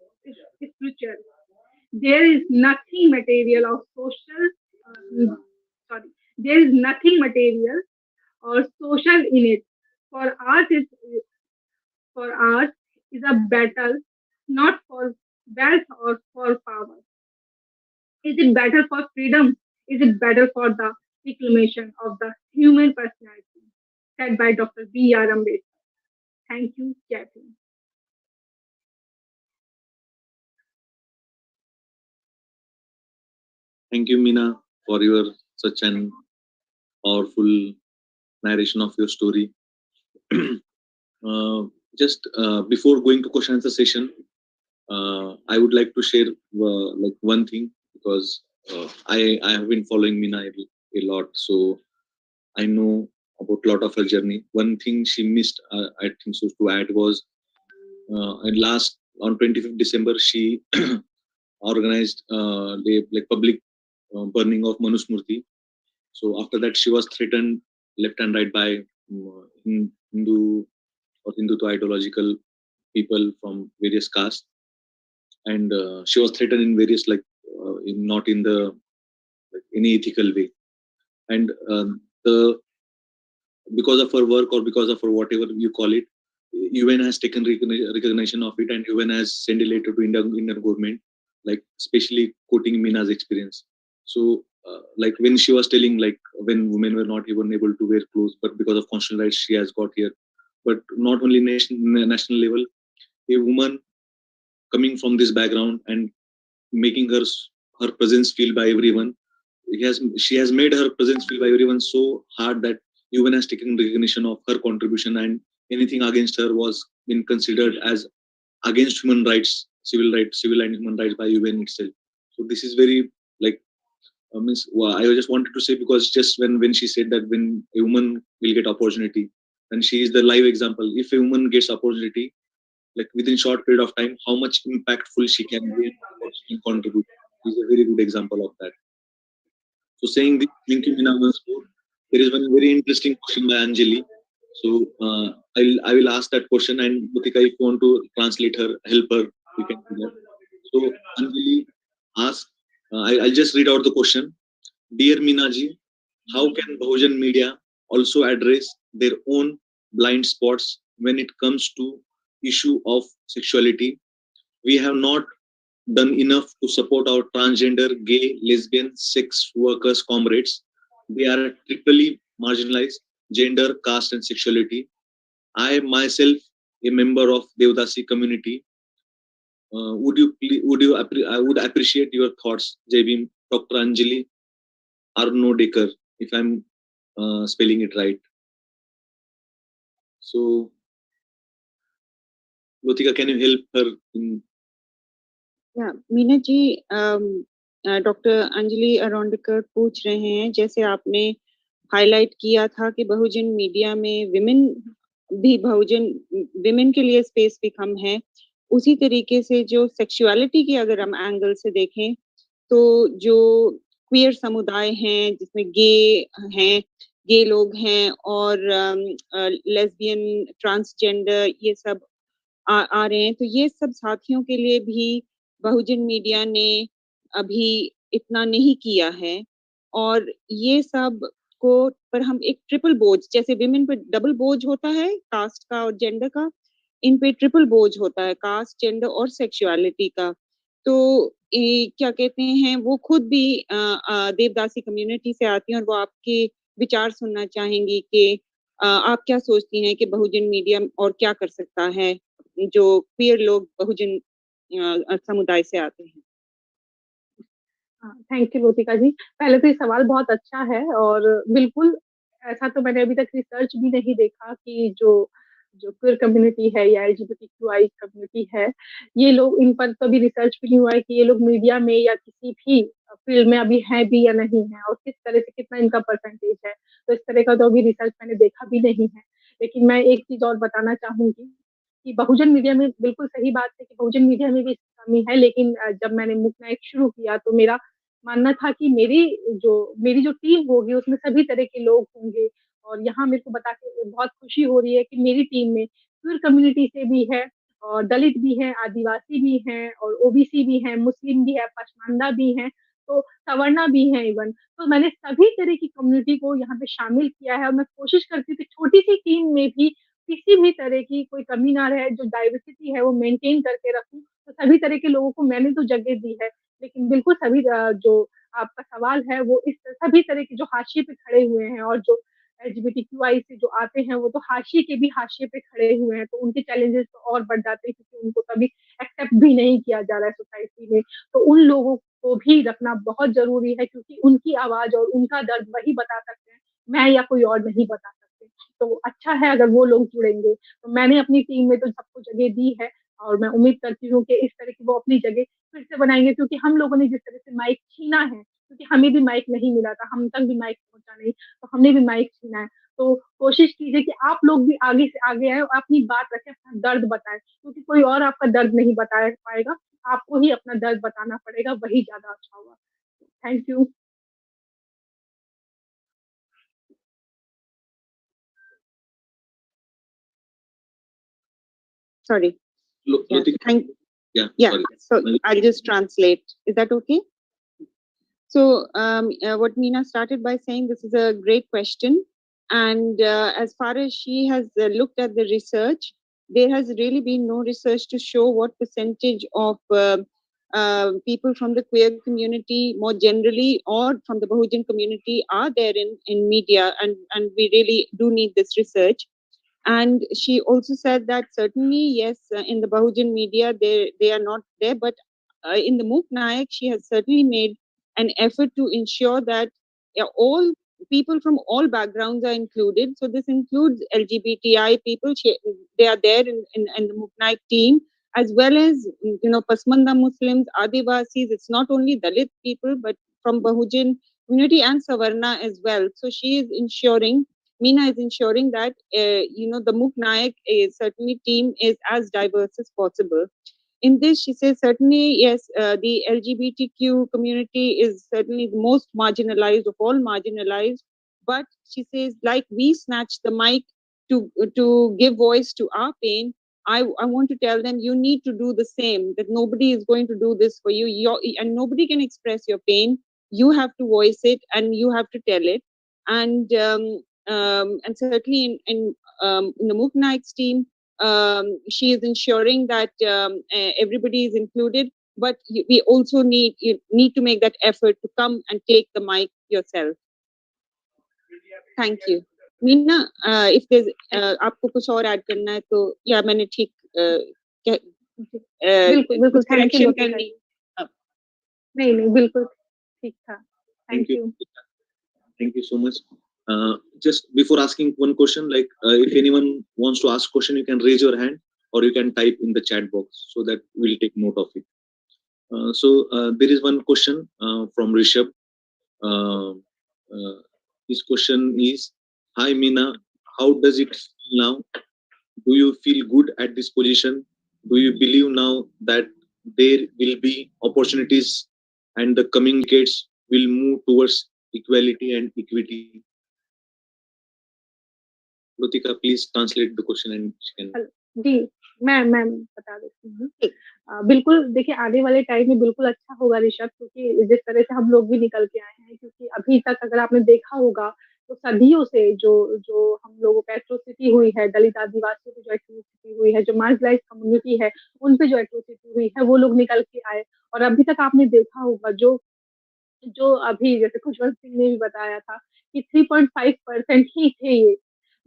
spiritual. There is nothing material or social. Sorry, there is nothing material or social in it. For us, for us is a battle not for wealth or for power. Is it battle for freedom? Is it battle for the reclamation of the human personality? Said by Dr. B.R. Ambedkar. Thank you, Jacqueline. Thank you, Mina, for your such an powerful narration of your story. Just before going to question answer session, I would like to share like one thing because I have been following Mina a lot, so I know about a lot of her journey. One thing she missed, I think, so to add was and last on 25th December she organized like public burning of Manusmurti. So after that, she was threatened left and right by Hindu or Hindutva ideological people from various castes, and she was threatened in various not in the like, any ethical way. And the because of her work or because of her whatever you call it, UN has taken recognition of it, and UN has sent a letter to Indian government, like especially quoting Mina's experience. So, like when she was telling, like when women were not even able to wear clothes, but because of constitutional rights, she has got here. But not only national level, a woman coming from this background and making her presence feel by everyone. She has made her presence feel by everyone so hard that UN has taken recognition of her contribution, and anything against her was been considered as against human rights, civil and human rights by UN itself. So this is very like I just wanted to say because just when she said that when a woman will get opportunity, and she is the live example. If a woman gets opportunity, like within short period of time, how much impactful she can be and what she can contribute is a very good example of that. So saying this, thank you, Mina, once more. There is one very interesting question by Anjali. So I will ask that question, and Butika, if you want to translate her, help her, you can do that. So Anjali asks, I'll just read out the question. Dear Minaji, how can Bahujan media also address their own blind spots when it comes to issue of sexuality? We have not done enough to support our transgender, gay, lesbian, sex workers comrades. They are triply marginalized: gender, caste, and sexuality. I myself, a member of Devdasi community, I would appreciate your thoughts, JB, Dr. Anjali Arnodekar, if I'm spelling it right. So, Lotika, can you help her in? या Meena ji doctor Anjali अरोंडकर पूछ रहे हैं, जैसे आपने highlight किया था कि बहुजन media में विमेन के लिए स्पेस भी कम है, उसी तरीके से जो सेक्सुअलिटी की अगर हम एंगल से देखें तो जो क्वियर समुदाय हैं, जिसमें हैं, गे लोग हैं और लेस्बियन, ट्रांसजेंडर ये सब आ रहे हैं। तो ये सब साथियों के लिए भी बहुजन मीडिया ने अभी इतना नहीं किया है और ये सब को पर हम एक ट्रिपल बोझ, जैसे विमेन पे डबल बोझ होता है कास्ट का और जेंडर का, इन पे ट्रिपल बोझ होता है कास्ट, जेंडर और सेक्सुअलिटी का। तो क्या कहते हैं, वो खुद भी देवदासी कम्युनिटी से आती हैं और वो आपके विचार सुनना चाहेंगी कि आप क्या सोचती हैं कि बहुजन मीडिया और क्या कर सकता है जो क्वियर लोग बहुजन समुदाय से आते हैं। थैंक यू लोतिका जी। पहले तो ये सवाल बहुत अच्छा है और बिल्कुल ऐसा तो मैंने अभी तक रिसर्च भी नहीं देखा कि जो जो क्वियर कम्युनिटी है या एलजीबीटीक्यूआई कम्युनिटी है, ये लोग, इन पर कभी रिसर्च भी नहीं हुआ है कि ये लोग मीडिया में या किसी भी फील्ड में अभी है भी या नहीं है और किस तरह से कितना इनका परसेंटेज है। तो इस तरह का तो अभी रिसर्च मैंने देखा भी नहीं है। लेकिन मैं एक चीज और बताना चाहूंगी कि बहुजन मीडिया में बिल्कुल सही बात है कि बहुजन मीडिया में भी इसकी कमी है। लेकिन जब मैंने मुक नायक शुरू किया तो मेरा मानना था कि मेरी जो टीम होगी उसमें सभी तरह के लोग होंगे। और यहाँ मेरे को बता के बहुत खुशी हो रही है कि मेरी टीम में क्वियर कम्युनिटी से भी है और दलित भी है, आदिवासी भी हैं और ओबीसी भी हैं, मुस्लिम भी है, पशमानदा भी हैं, तो सवर्णा भी है इवन। तो मैंने सभी तरह की कम्युनिटी को यहाँ पे शामिल किया है और मैं कोशिश करती हूँ कि छोटी सी टीम में भी किसी भी तरह की कोई कमी ना रहे, जो डाइवर्सिटी है वो मेंटेन करके रखूं। तो सभी तरह के लोगों को मैंने तो जगह दी है। लेकिन बिल्कुल सभी जो आपका सवाल है वो इस सभी तरह के जो हाशिए पे खड़े हुए हैं और जो एलजीबीटीक्यूआई से जो आते हैं वो तो हाशिए के भी हाशिए पे खड़े हुए हैं, तो उनके चैलेंजेस तो और बढ़ जाते हैं क्योंकि उनको कभी एक्सेप्ट भी नहीं किया जा रहा है सोसाइटी में। तो उन लोगों को भी रखना बहुत जरूरी है क्योंकि उनकी आवाज और उनका दर्द वही बता सकते हैं, मैं या कोई और नहीं बता सकते। तो अच्छा है अगर वो लोग जुड़ेंगे। तो मैंने अपनी टीम में तो सबको जगह दी है और मैं उम्मीद करती हूँ कि इस तरह की वो अपनी जगह फिर से बनाएंगे क्योंकि हम लोगों ने जिस तरह से माइक छीना है, क्योंकि हमें भी माइक नहीं मिला था, हम तक भी माइक पहुंचा नहीं, तो हमने भी माइक छीना है। तो कोशिश कीजिए कि आप लोग भी आगे से आगे आए और अपनी बात रखें, अपना दर्द बताएं, क्योंकि कोई और आपका दर्द नहीं बता पाएगा, आपको ही अपना दर्द बताना पड़ेगा, वही ज्यादा अच्छा होगा। Thank you. Sorry. Yeah, thank. Yeah, so I'll just translate. Is that okay? So what Meena started by saying, this is a great question. And as far as she has looked at the research, there has really been no research to show what percentage of people from the queer community more generally or from the Bahujan community are there in media. And we really do need this research. And she also said that certainly, yes, in the Bahujan media, they are not there. But in the MOOC Nayak, she has certainly made an effort to ensure that all people from all backgrounds are included. So this includes LGBTI people. They are there in the MOOC Nayak team, as well as, Pasmanda Muslims, Adivasis. It's not only Dalit people, but from Bahujan community and Savarna as well. So she is ensuring, Meena is ensuring that, the MOOC Nayak is certainly team is as diverse as possible. In this, she says, certainly, yes, the LGBTQ community is certainly the most marginalized of all marginalized. But she says, like we snatch the mic to give voice to our pain, I want to tell them, you need to do the same, that nobody is going to do this for you. And nobody can express your pain. You have to voice it and you have to tell it. And certainly in the MOOC Naik's team, she is ensuring that everybody is included, but we also need to make that effort to come and take the mic yourself. Thank you. Meena, if there's आपको कुछ और add करना है तो या मैंने ठीक बिल्कुल करेक्शन करनी नहीं बिल्कुल ठीक था। Thank you. Thank you so much. Just before asking one question, like if anyone wants to ask question, you can raise your hand or you can type in the chat box so that we'll take note of it. So there is one question from Rishabh. His question is, hi Meena, how does it feel now? Do you feel good at this position? Do you believe now that there will be opportunities and the coming decades will move towards equality and equity. Lutika, please translate the question and she can. जी, मैं बता देती हूँ। बिल्कुल देखिए आने वाले time में बिल्कुल अच्छा होगा ऋषभ, क्योंकि जिस तरह से हम लोग भी निकल के आए हैं, क्योंकि अभी तक अगर आपने देखा होगा तो सदियों से जो जो हम लोगों पे एट्रोसिटी हुई है, दलित आदिवासियों पे जो एट्रोसिटी हुई है, जो मार्जिनलाइज्ड कम्युनिटी है, उन पे जो एट्रोसिटी हुई है, वो लोग निकल के आए। और अभी तक आपने देखा होगा जो जो अभी जैसे खुशवंत सिंह ने भी बताया था कि 3.5% ही थे ये,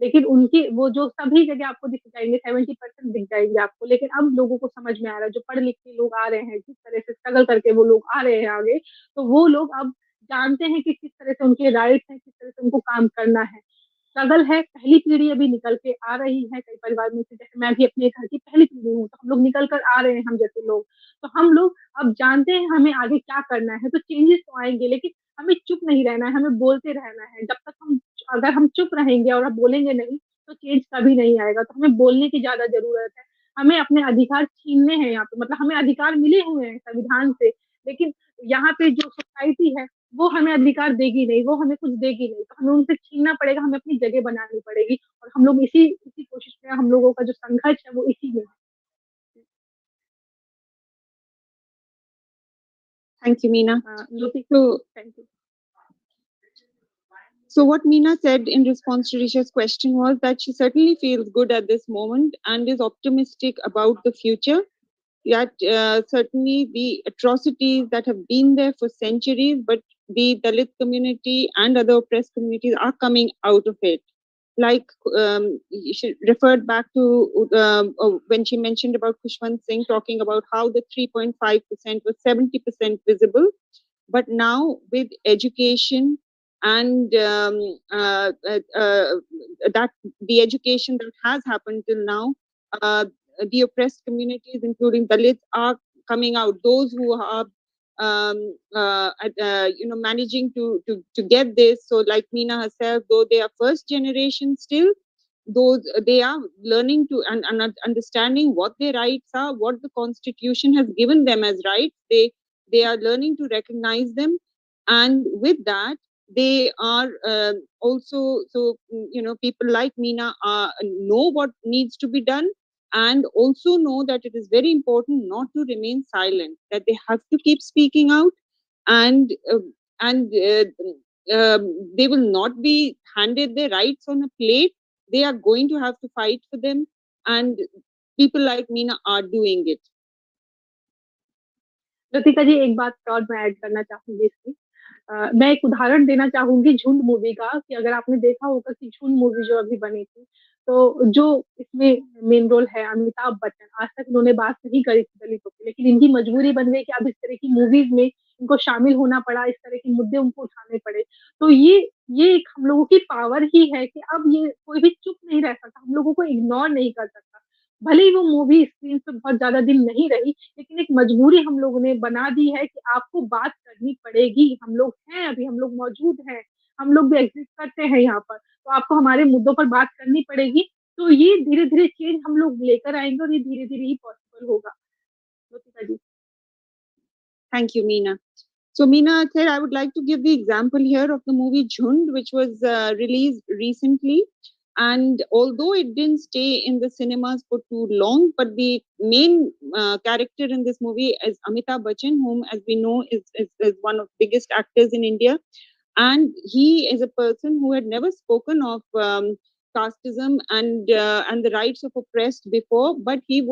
लेकिन उनकी वो जो सभी जगह आपको दिख जाएंगे, 70% दिख जाएंगे आपको। लेकिन अब लोगों को समझ में आ रहा है, जो पढ़ लिख के लोग आ रहे हैं, जिस तरह से स्ट्रगल करके वो लोग आ रहे हैं आगे, तो वो लोग अब जानते हैं कि किस तरह से उनके राइट्स हैं, किस तरह से उनको काम करना है। स्ट्रगल है, पहली पीढ़ी अभी निकल के आ रही है कई परिवार में से, जैसे मैं भी अपने घर की पहली पीढ़ी हूँ, तो हम लोग निकल कर आ रहे हैं, हम जैसे लोग। तो हम लोग अब जानते हैं हमें आगे क्या करना है, तो चेंजेस तो आएंगे, लेकिन हमें चुप नहीं रहना है, हमें बोलते रहना है। जब तक हम अगर हम चुप रहेंगे और अब बोलेंगे नहीं, तो चेंज कभी नहीं आएगा। तो हमें बोलने की ज्यादा जरूरत है। हमें अपने अधिकार छीनने हैं यहाँ पे, मतलब हमें अधिकार मिले हुए हैं संविधान से, लेकिन यहाँ पे जो सोसाइटी है वो हमें अधिकार देगी नहीं, वो हमें कुछ देगी नहीं, तो हमें उनसे छीनना पड़ेगा, हमें अपनी जगह बनानी पड़ेगी। और हम लोग इसी इसी कोशिश में, हम लोगों का जो संघर्ष है वो इसी में है। Thank you, Meena. Thank you. So what Meena said in response to Risha's question was that she certainly feels good at this moment and is optimistic about the future. Yet certainly the atrocities that have been there for centuries, but the Dalit community and other oppressed communities are coming out of it. Like she referred back to when she mentioned about Kushwant Singh talking about how the 3.5% was 70% visible, but now with education and that the education that has happened till now, the oppressed communities, including Dalits, are coming out. Those who are managing to get this. So like Meena herself, though they are first generation still, those they are learning to and understanding what their rights are, what the constitution has given them as rights. They are learning to recognize them, and with that they are also, so people like Meena know what needs to be done, and also know that it is very important not to remain silent, that they have to keep speaking out, and they will not be handed their rights on a plate. They are going to have to fight for them, and people like Meena are doing it. Latika जी, एक बात और मैं add करना चाहूंगी इसकी। मैं एक उदाहरण देना चाहूंगी झुंड मूवी का, कि अगर आपने देखा होगा कि झुंड मूवी जो अभी बनी थी, तो जो इसमें मेन रोल है अमिताभ बच्चन, आज तक उन्होंने बात नहीं करी थी दलितों की, लेकिन इनकी मजबूरी बन गई कि अब इस तरह की मूवीज में इनको शामिल होना पड़ा, इस तरह के मुद्दे उनको उठाने पड़े। तो ये एक हम लोगों की पावर ही है कि अब ये कोई भी चुप नहीं रह सकता, हम लोगों को इग्नोर नहीं कर सकता। भले ही वो मूवी स्क्रीन पे बहुत ज्यादा दिन नहीं रही, लेकिन एक मजबूरी हम लोगों ने बना दी है कि आपको बात करनी पड़ेगी। हम लोग हैं, अभी हम लोग मौजूद हैं, हम लोग भी एग्जिस्ट करते हैं यहाँ पर, तो आपको हमारे मुद्दों पर बात करनी पड़ेगी। तो ये धीरे धीरे चेंज हम लोग लेकर आएंगे, और ये धीरे धीरे ही पॉसिबल होगा। Thank you, Meena. So Meena said, I would like to give the example here of the movie Jhund, which was released recently. And although it didn't stay in the cinemas for too long, but the main character in this movie is Amitabh Bachchan, whom, as we know, is one of the biggest actors in India. And he is a person who had never spoken of casteism and the rights of oppressed before, but he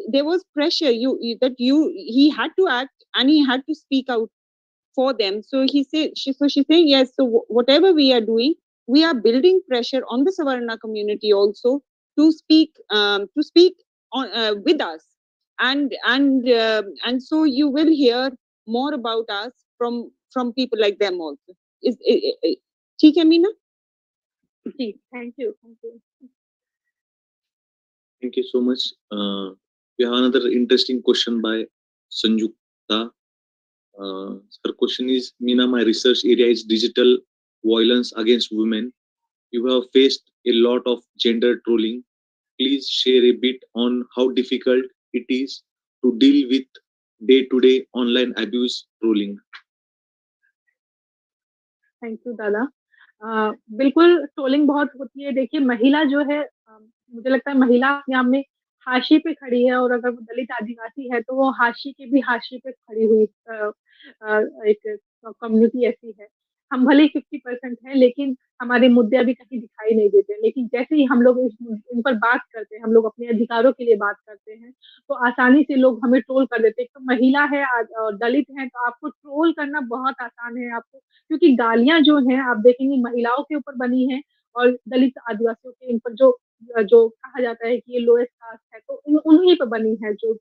there was pressure he had to act, and he had to speak out for them. So she's saying, yes, so whatever we are doing, we are building pressure on the Savarna community also to speak on with us, and so you will hear more about us from people like them also. ठीक है मीना? जी, thank you. Thank you so much. We have another interesting question by Sanjukta. Her question is, Meena, my research area is digital violence against women. You have faced a lot of gender trolling. Please share a bit on how difficult it is to deal with day-to-day online abuse trolling. Thank you दादा। बिल्कुल trolling बहुत होती है। देखिए महिला जो है मुझे लगता है महिला अपने आप में हाशिए पे खड़ी है, और अगर वो दलित आदिवासी है तो वो हाशिए के भी हाशिए पे खड़ी हुई एक कम्युनिटी ऐसी है। हम भले ही 50% है, लेकिन हमारे मुद्दे अभी कहीं दिखाई नहीं देते। लेकिन जैसे ही हम लोग इन पर बात करते हैं, हम लोग अपने अधिकारों के लिए बात करते हैं, तो आसानी से लोग हमें ट्रोल कर देते हैं। एक तो महिला है और दलित है, तो आपको ट्रोल करना बहुत आसान है। आपको क्योंकि गालियां जो हैं आप देखेंगे महिलाओं के ऊपर बनी है, और दलित आदिवासियों के इन पर जो जो कहा जाता है कि ये लोएस्ट कास्ट है, तो उन्हीं पर बनी है। जो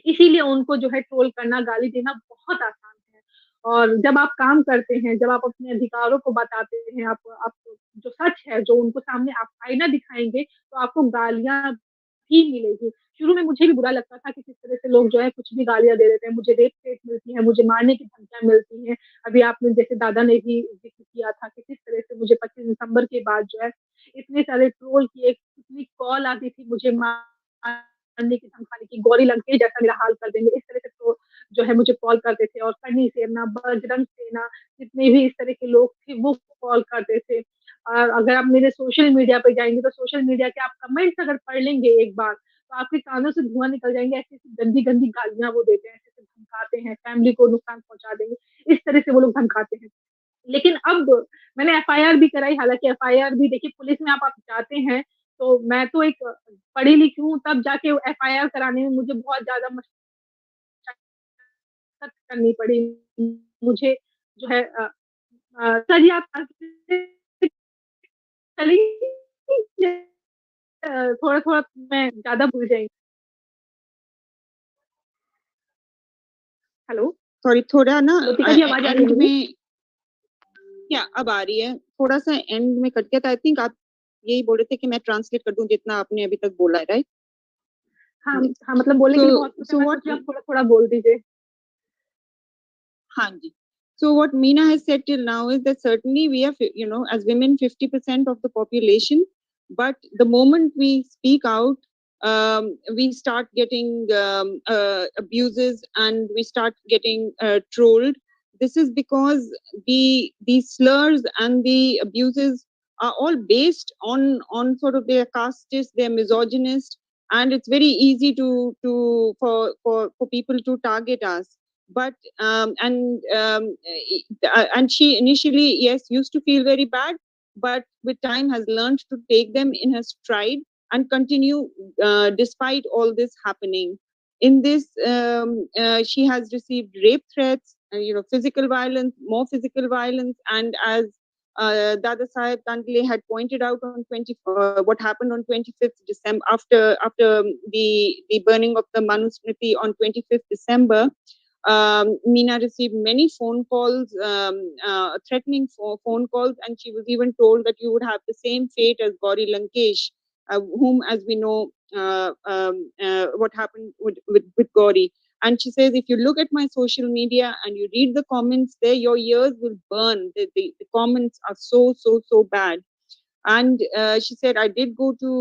इसीलिए उनको जो है ट्रोल करना, गाली देना बहुत आसान है। और जब आप काम करते हैं, जब आप अपने अधिकारों को बताते हैं, आप जो सच है जो उनको सामने आप आईना दिखाएंगे, तो आपको गालियां भी मिलेगी। शुरू में मुझे भी बुरा लगता था कि किस तरह से लोग जो है कुछ भी गालियां दे देते हैं, मुझे रेप थ्रेट मिलती है, मुझे मारने की धमकियां मिलती हैं। अभी आपने जैसे दादा ने भी जिक्र किया था कि किस तरह से मुझे 25 दिसंबर के बाद जो है इतने सारे ट्रोल किए, कितनी कॉल आती थी मुझे मारने की, धमकाने की, गौरी लंकेश जैसा मेरा हाल कर देंगे, इस तरह से तो जो है मुझे कॉल करते थे। और सन्नी सेना, बजरंग सेना, जितने भी इस तरह के लोग थे वो कॉल करते थे। और अगर आप मेरे सोशल मीडिया पे जाएंगे, तो सोशल मीडिया के आप कमेंट्स अगर पढ़ लेंगे एक बार, तो आपके कानों से धुआं निकल जाएंगे। ऐसी ऐसी गंदी गंदी गालियां वो देते हैं, ऐसे ऐसे धमकाते हैं, फैमिली को नुकसान पहुंचा देंगे, इस तरह से वो लोग धमकाते हैं। लेकिन अब मैंने एफआईआर भी कराई। हालांकि एफआईआर भी देखिए पुलिस में आप जाते हैं, तो मैं तो एक पढ़ी लिखी हूँ, तब जाके एफआईआर कराने में मुझे बहुत ज्यादा मशक्कत करनी पड़ी। मुझे जो है सर जी आप चलिए, थोड़ा थोड़ा मैं ज्यादा भूल जाएंगी। हेलो सॉरी, थोड़ा ना लतिका जी आवाज आ रही एंड है मेरी? में, क्या अब आ रही है? थोड़ा सा एंड में कट गया था। आई थिंक आप यही बोल रहे थे कि मैं ट्रांसलेट कर दूं जितना आपने अभी तक बोला है, राइट? हाँ हाँ, मतलब बोलने के लिए बहुत कुछ है, सो मैं व्हाट, सोच रही हूँ आप थोड़ा थोड़ा बोल दीजिए। Hanji. So what Meena has said till now is that certainly we are, as women, 50% of the population. But the moment we speak out, we start getting abuses, and we start getting trolled. This is because the slurs and the abuses are all based on sort of their casteist, they're misogynist, and it's very easy for people to target us. But and she initially, yes, used to feel very bad, but with time has learned to take them in her stride and continue despite all this happening. In this, she has received rape threats, physical violence, more physical violence, and as Dada Saheb Kandle had pointed out on what happened on 25th December, after the burning of the Manusmriti on 25th December. Meena received many phone calls, threatening phone calls, and she was even told that you would have the same fate as Gauri Lankesh, whom, as we know, what happened with Gauri. And she says, if you look at my social media and you read the comments there, your ears will burn. The comments are so bad. And she said, I did go to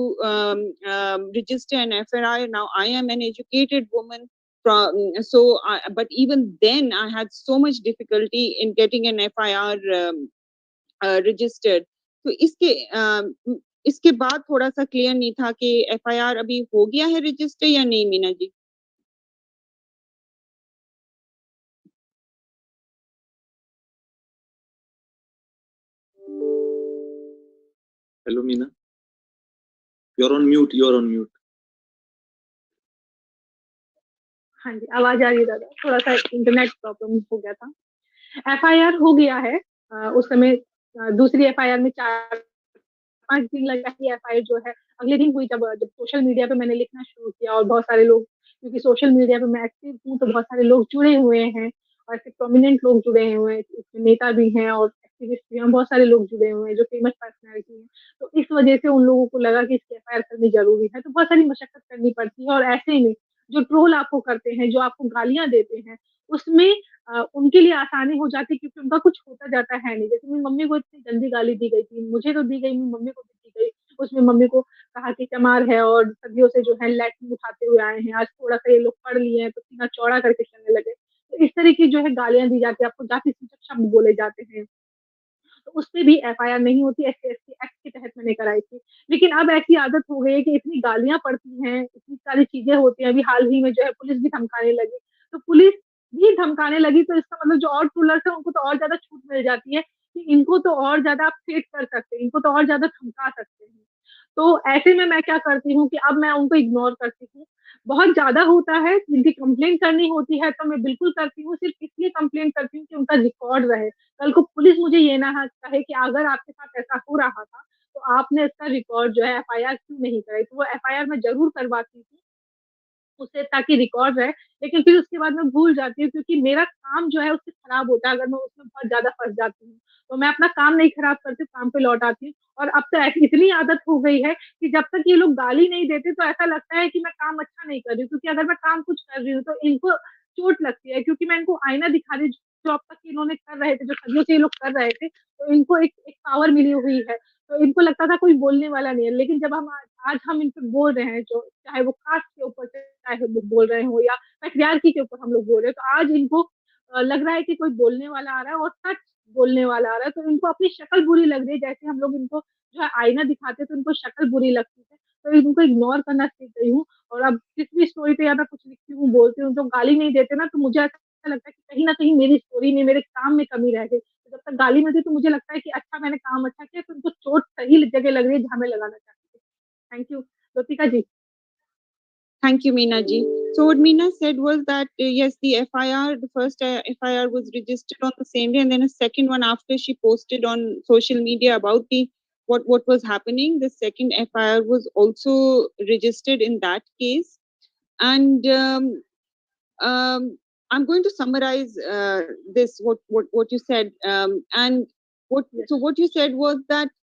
register an FRI. Now I am an educated woman. But even then, I had so much difficulty in getting an FIR registered. तो इसके बाद थोड़ा सा clear नहीं था कि FIR अभी हो गया है रजिस्टर या नहीं, Meena ji? Hello, Meena. You're on mute. You're on mute. हाँ जी, आवाज आ रही है दादा, थोड़ा सा इंटरनेट प्रॉब्लम हो गया था। एफआईआर हो गया है। उस समय दूसरी एफआईआर में 4-5 दिन लगा कि एफआईआर जो है अगले दिन हुई, जब जब सोशल मीडिया पे मैंने लिखना शुरू किया, और बहुत सारे लोग, क्योंकि सोशल मीडिया पे मैं एक्टिव हूँ, तो बहुत सारे लोग जुड़े हुए हैं, और ऐसे प्रोमिनेंट लोग जुड़े हुए हैं, इसमें नेता भी हैं और एक्टिविस्ट भी हैं, बहुत सारे लोग जुड़े हुए हैं जो फेमस पर्सनैलिटी हैं। तो इस वजह से उन लोगों को लगा कि इसकी एफआईआर करनी जरूरी है, तो बहुत सारी मशक्कत करनी पड़ती है। और ऐसे में जो ट्रोल आपको करते हैं, जो आपको गालियां देते हैं, उसमें उनके लिए आसानी हो जाती है, क्योंकि उनका कुछ होता जाता है नहीं। जैसे मेरी मम्मी को इतनी गंदी गाली दी गई थी, मुझे तो दी गई, मेरी मम्मी को भी दी गई। उसमें मम्मी को कहा कि चमार है, और सदियों से जो है लैट्रिन उठाते हुए आए हैं, आज थोड़ा सा ये लोग पढ़ लिए हैं तो सीना चौड़ा करके चलने लगे। तो इस तरह की जो है गालियां दी जाती है, आपको जाति सूचक शब्द बोले जाते हैं। तो उस पे भी एफआईआर नहीं होती, एससी एक्ट के तहत मैंने कराई थी। लेकिन अब ऐसी आदत हो गई है कि इतनी गालियां पड़ती हैं, इतनी सारी चीजें होती हैं, अभी हाल ही में जो है पुलिस भी धमकाने लगी, तो पुलिस भी धमकाने लगी, तो इसका मतलब जो और ट्रोलर्स है उनको तो और ज्यादा छूट मिल जाती है कि इनको तो और ज्यादा आप फेट कर सकते हैं, इनको तो और ज्यादा धमका सकते हैं। तो ऐसे में मैं क्या करती हूँ कि अब मैं उनको इग्नोर करती हूँ। बहुत ज्यादा होता है, जिनकी कंप्लेंट करनी होती है तो मैं बिल्कुल करती हूँ, सिर्फ इसलिए कंप्लेंट करती हूँ कि उनका रिकॉर्ड रहे, कल को पुलिस मुझे ये ना कहे कि अगर आपके साथ ऐसा हो रहा था तो आपने इसका रिकॉर्ड जो है एफआईआर क्यों नहीं कराई, तो वो एफआईआर मैं जरूर करवाती हूँ उससे, ताकि रिकॉर्ड रहे। लेकिन फिर उसके बाद मैं भूल जाती हूँ, क्योंकि मेरा काम जो है उससे खराब होता है अगर मैं उसमें बहुत ज्यादा फंस जाती हूँ। तो मैं अपना काम नहीं खराब करती, काम पे लौट आती हूँ। और अब तो ऐसी इतनी आदत हो गई है कि जब तक ये लोग गाली नहीं देते तो ऐसा लगता है कि मैं काम अच्छा नहीं कर रही हूँ, क्योंकि अगर मैं काम कुछ कर रही हूँ तो इनको चोट लगती है, क्योंकि मैं इनको आईना दिखा रही हूँ। जो अब तक इन्होंने कर रहे थे, जो सदियों से ये लोग कर रहे थे, तो इनको एक पावर मिली हुई है, तो इनको लगता था कोई बोलने वाला नहीं है। लेकिन जब आज हम इन पे बोल रहे हैं, जो चाहे वो कास्ट के ऊपर चाहे वो बोल रहे हो या पैट्रियार्की के ऊपर हम लोग बोल रहे हैं, तो आज इनको लग रहा है कि कोई बोलने वाला आ रहा है और सच बोलने वाला आ रहा है, तो इनको अपनी शक्ल बुरी लग रही है। जैसे हम लोग इनको जो है आईना दिखाते तो इनको शक्ल बुरी लगती है, तो इनको इग्नोर करना सीख गई हूँ। और अब किस भी स्टोरी पे या मैं कुछ लिखती हूँ, बोलती हूँ, जो गाली नहीं देते ना, तो मुझे ऐसा लगता है कि कहीं ना कहीं मेरी स्टोरी में, मेरे काम में कमी रह गई। तो जब तक गाली मिलती तो मुझे लगता है कि अच्छा मैंने काम अच्छा किया, तो उनको चोट सही जगह लग रही है जहाँ मैं लगाना चाहती थी। Thank you Jyotika ji. Thank you, Meena ji. So what Meena said was that yes, the FIR, the first FIR was registered on the same day, and then a second one after she posted on social media about the what was happening. The second FIR was also registered in that case, and I'm going to summarize this what you said, and what you said was that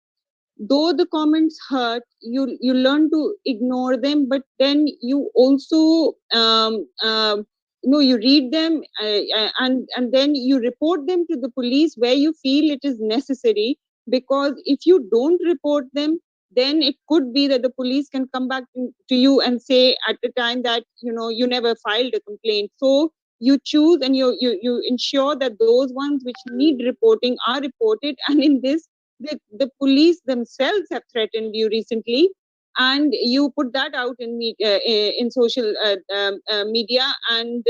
though the comments hurt, you learn to ignore them, but then you also you read them, and then you report them to the police where you feel it is necessary, because if you don't report them, then it could be that the police can come back to you and say at the time that you never filed a complaint. So you choose and you ensure that those ones which need reporting are reported. And in this, the police themselves have threatened you recently, and you put that out in social media, and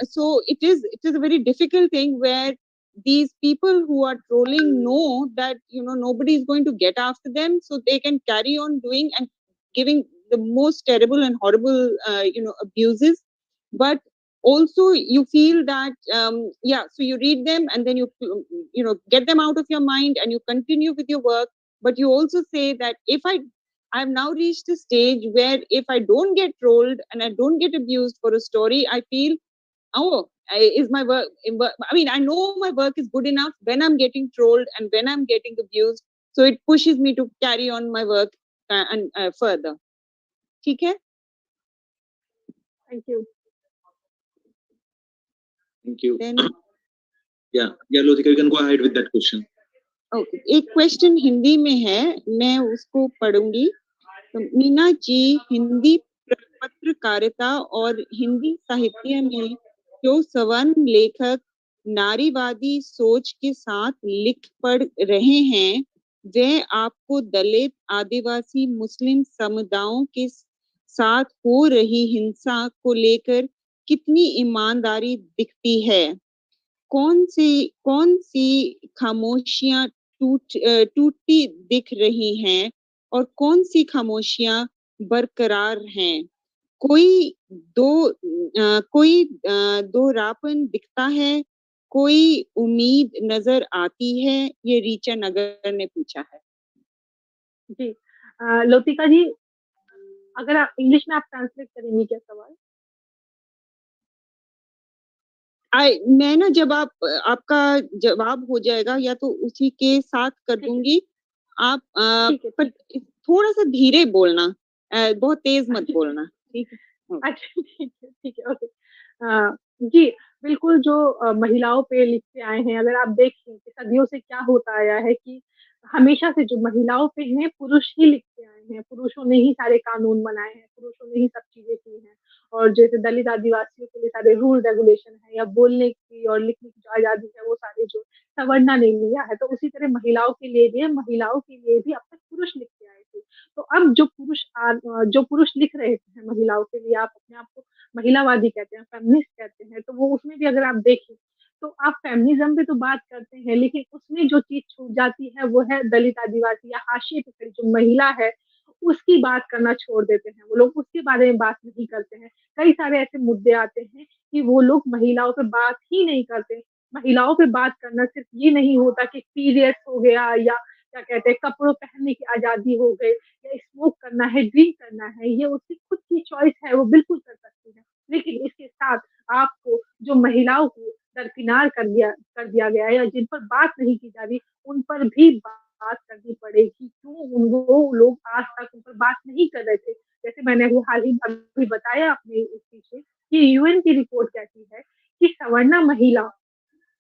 so it is a very difficult thing where these people who are trolling know that nobody is going to get after them, so they can carry on doing and giving the most terrible and horrible abuses. But also you feel that so you read them and then you get them out of your mind and you continue with your work. But you also say that if I've now reached a stage where if I don't get trolled and I don't get abused for a story, I feel, oh, is my work, I mean, I know my work is good enough when I'm getting trolled and when I'm getting abused, so it pushes me to carry on my work and further. Okay? Thank you. Thank you. Then Lotika, you can go ahead with that question. Okay, एक question Hindi में है, मैं उसको पढ़ूंगी। तो मीना जी, हिंदी पत्रकारिता और हिंदी साहित्य में जो सवर्ण लेखक नारीवादी सोच के साथ लिख पढ़ रहे हैं, वे आपको दलित, आदिवासी, मुस्लिम समुदायों के साथ हो रही हिंसा को लेकर कितनी ईमानदारी दिखती है? कौन सी खामोशियां टूटती दिख रही हैं और कौन सी खामोशियां बरकरार हैं? कोई दोहरापन दिखता है, कोई उम्मीद नजर आती है? ये रीचा नगर ने पूछा है जी। लोतिका जी, अगर आप इंग्लिश में आप ट्रांसलेट करेंगी क्या सवाल? मैं ना जब आपका जवाब हो जाएगा या तो उसी के साथ कर दूंगी। आप पर थोड़ा सा धीरे बोलना, बहुत तेज मत बोलना, ठीक है? अच्छा, ठीक है, ओके। जी, बिल्कुल, जो महिलाओं पे लिख के आए हैं, अगर आप देखें कि सदियों से क्या होता आया है कि हमेशा से जो महिलाओं पे हैं, पुरुष ही लिख के आए हैं, पुरुषों ने ही सारे कानून बनाए हैं, पुरुषों ने ही सब चीजें की हैं। और जैसे दलित आदिवासियों के लिए सारे रूल रेगुलेशन है, या बोलने की और लिखने की जो आजादी है, वो सारे जो सवर्णा ने लिया है, तो उसी तरह महिलाओं के लिए भी है, महिलाओं के लिए भी अब तक पुरुष लिख के आए थे। तो अब जो पुरुष लिख रहे हैं महिलाओं के लिए, आप अपने आप को महिलावादी कहते हैं, फेमिनिस्ट कहते हैं, तो वो उसमें भी अगर आप देखें तो आप फेमिनिज्म पे तो बात करते हैं, लेकिन उसमें जो चीज छूट जाती है वो है दलित, आदिवासी या हाशिए पे खड़ी जो महिला है, उसकी बात करना छोड़ देते हैं वो लोग, उसके बारे में बात नहीं करते हैं। कई सारे ऐसे मुद्दे आते हैं कि वो लोग महिलाओं पे बात ही नहीं करते। महिलाओं पे बात करना सिर्फ ये नहीं होता कि पीरियड्स हो गया या क्या कहते हैं कपड़ों पहनने की आजादी हो गई या स्मोक करना है, ड्रिंक करना है, ये उसकी खुद की चॉइस है, वो बिल्कुल कर सकती है। लेकिन इसके साथ आपको जो महिलाओं को दरकिनार कर दिया गया है या जिन पर बात नहीं की जा रही, उन पर भी बात करनी पड़ेगी। क्यों वो लोग आज तक उन पर बात नहीं कर रहे थे? जैसे मैंने अभी हाल ही अभी बताया अपने इस पीछे कि यूएन की रिपोर्ट कहती है कि सवर्णा महिला